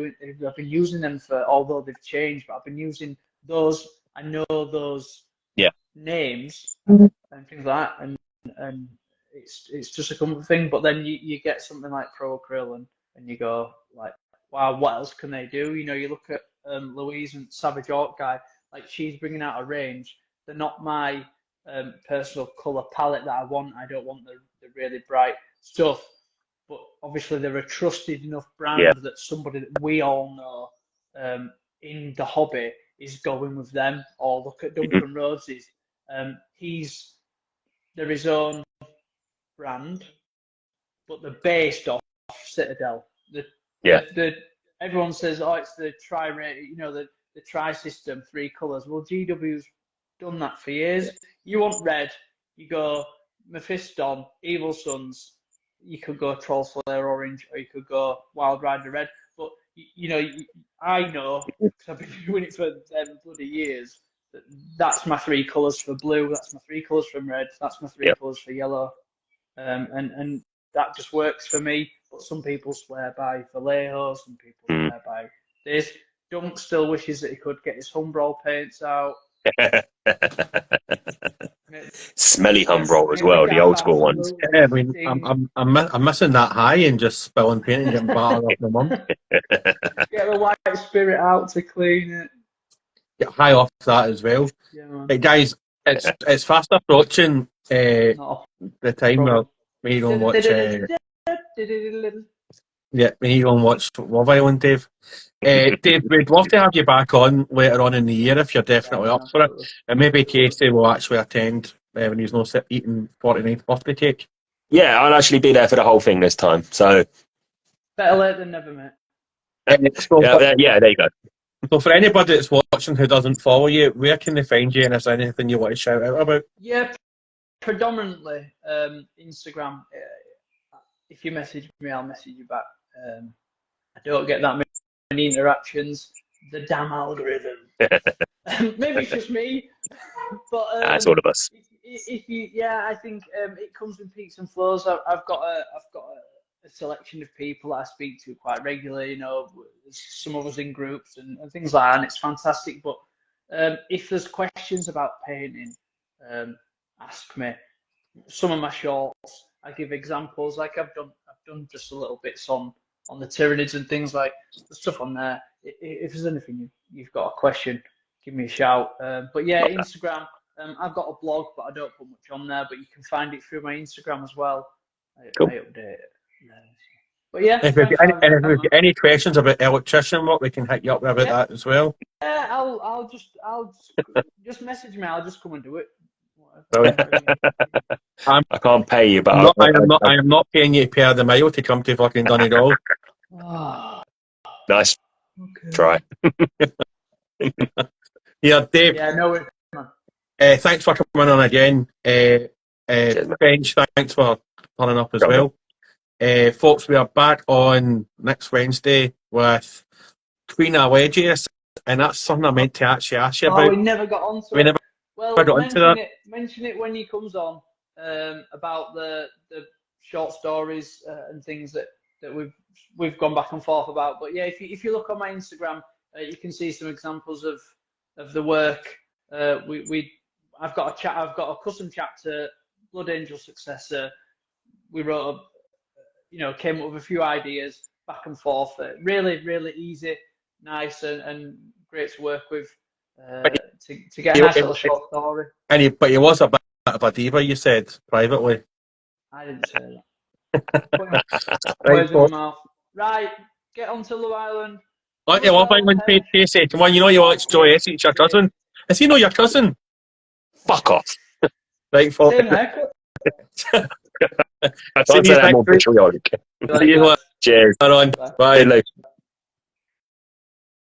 using them for, although they've changed, but I've been using those. I know those names and things like that, and it's just a comfort thing. But then you get something like Pro Acryl and you go like, wow, what else can they do? You know, you look at Louise and Savage Orc guy, like she's bringing out a range. They're not my personal color palette that I want. I don't want the really bright stuff, but obviously they're a trusted enough brand that somebody that we all know in the hobby is going with them. Or look at Duncan Rhodes's. They're his own brand, but they're based off Citadel. Everyone says, oh, it's the tri-rate, you know, the tri-system, 3 colours. Well, GW's done that for years. You want red, you go Mephiston, Evil Sons, you could go Troll Slayer Orange, or you could go Wild Rider Red. But, I know, because I've been doing it for bloody years, that's my 3 colours for blue, that's my 3 colours from red, that's my 3 colours for yellow. And that just works for me. But some people swear by Vallejo, some people swear by this. Dunk still wishes that he could get his Humbrol paints out. Smelly Humbrol as well, the old school ones. Yeah, I mean, I'm missing that high and just spilling paint and getting battered off my mum. Get the white spirit out to clean it. Get high off that as well. Yeah, man. Hey guys, it's fast approaching the time where we need to go and watch. We need to go and watch Love Island, Dave. Dave, we'd love to have you back on later on in the year if you're definitely up for it. And maybe Casey will actually attend when he's not eating 49th birthday cake. Yeah, I'll actually be there for the whole thing this time. So better late than never, mate. Yeah, there you go. So for anybody that's watching who doesn't follow you, where can they find you, and is there anything you want to shout out about? Yeah, predominantly Instagram. If you message me, I'll message you back. I don't get that many interactions. The damn algorithm. Maybe it's just me, but that's all of us. If you, I think it comes in peaks and flows. I've got a selection of people that I speak to quite regularly. You know, some of us in groups and things like that, and it's fantastic. But if there's questions about painting, ask me. Some of my shorts, I give examples. Like I've done just a little bits on the Tyranids and things like the stuff on there. If there's anything you've got a question, give me a shout. But yeah, Instagram. I've got a blog, but I don't put much on there. But you can find it through my Instagram as well. I update it. But yeah, if we've got any questions about electrician work, we can hit you up about that as well. Yeah, I'll just message me. I'll just come and do it. I can't pay you, but I am not paying you per the mile to come to fucking Donegal. Nice. Okay. Try. Yeah, Dave. Yeah, no. Thanks for coming on again. Bench, thanks for turning up as well. Folks, we are back on next Wednesday with Queen of Wedges, and that's something I meant to actually ask you about. We never got on to it. Well, mention it when he comes on about the short stories and things that we've gone back and forth about. But yeah, if you look on my Instagram, you can see some examples of the work. I've got a custom chapter, Blood Angel Successor. We wrote came up with a few ideas back and forth. Really, really easy, nice, and great to work with. to get a nice little short story. But he was a bit of a diva, you said, privately. I didn't say that. Right, Words in my Paul. mouth. Right, get on to Love Island. Don't you love England, Casey? Come on, you know you watch Joy Essex, your cousin. Is he not your cousin? Fuck off. Right, Paul. Same haircut. I can't say that more patriotic. See you later Cheers. on. Bye. Bye. Hey, Luke.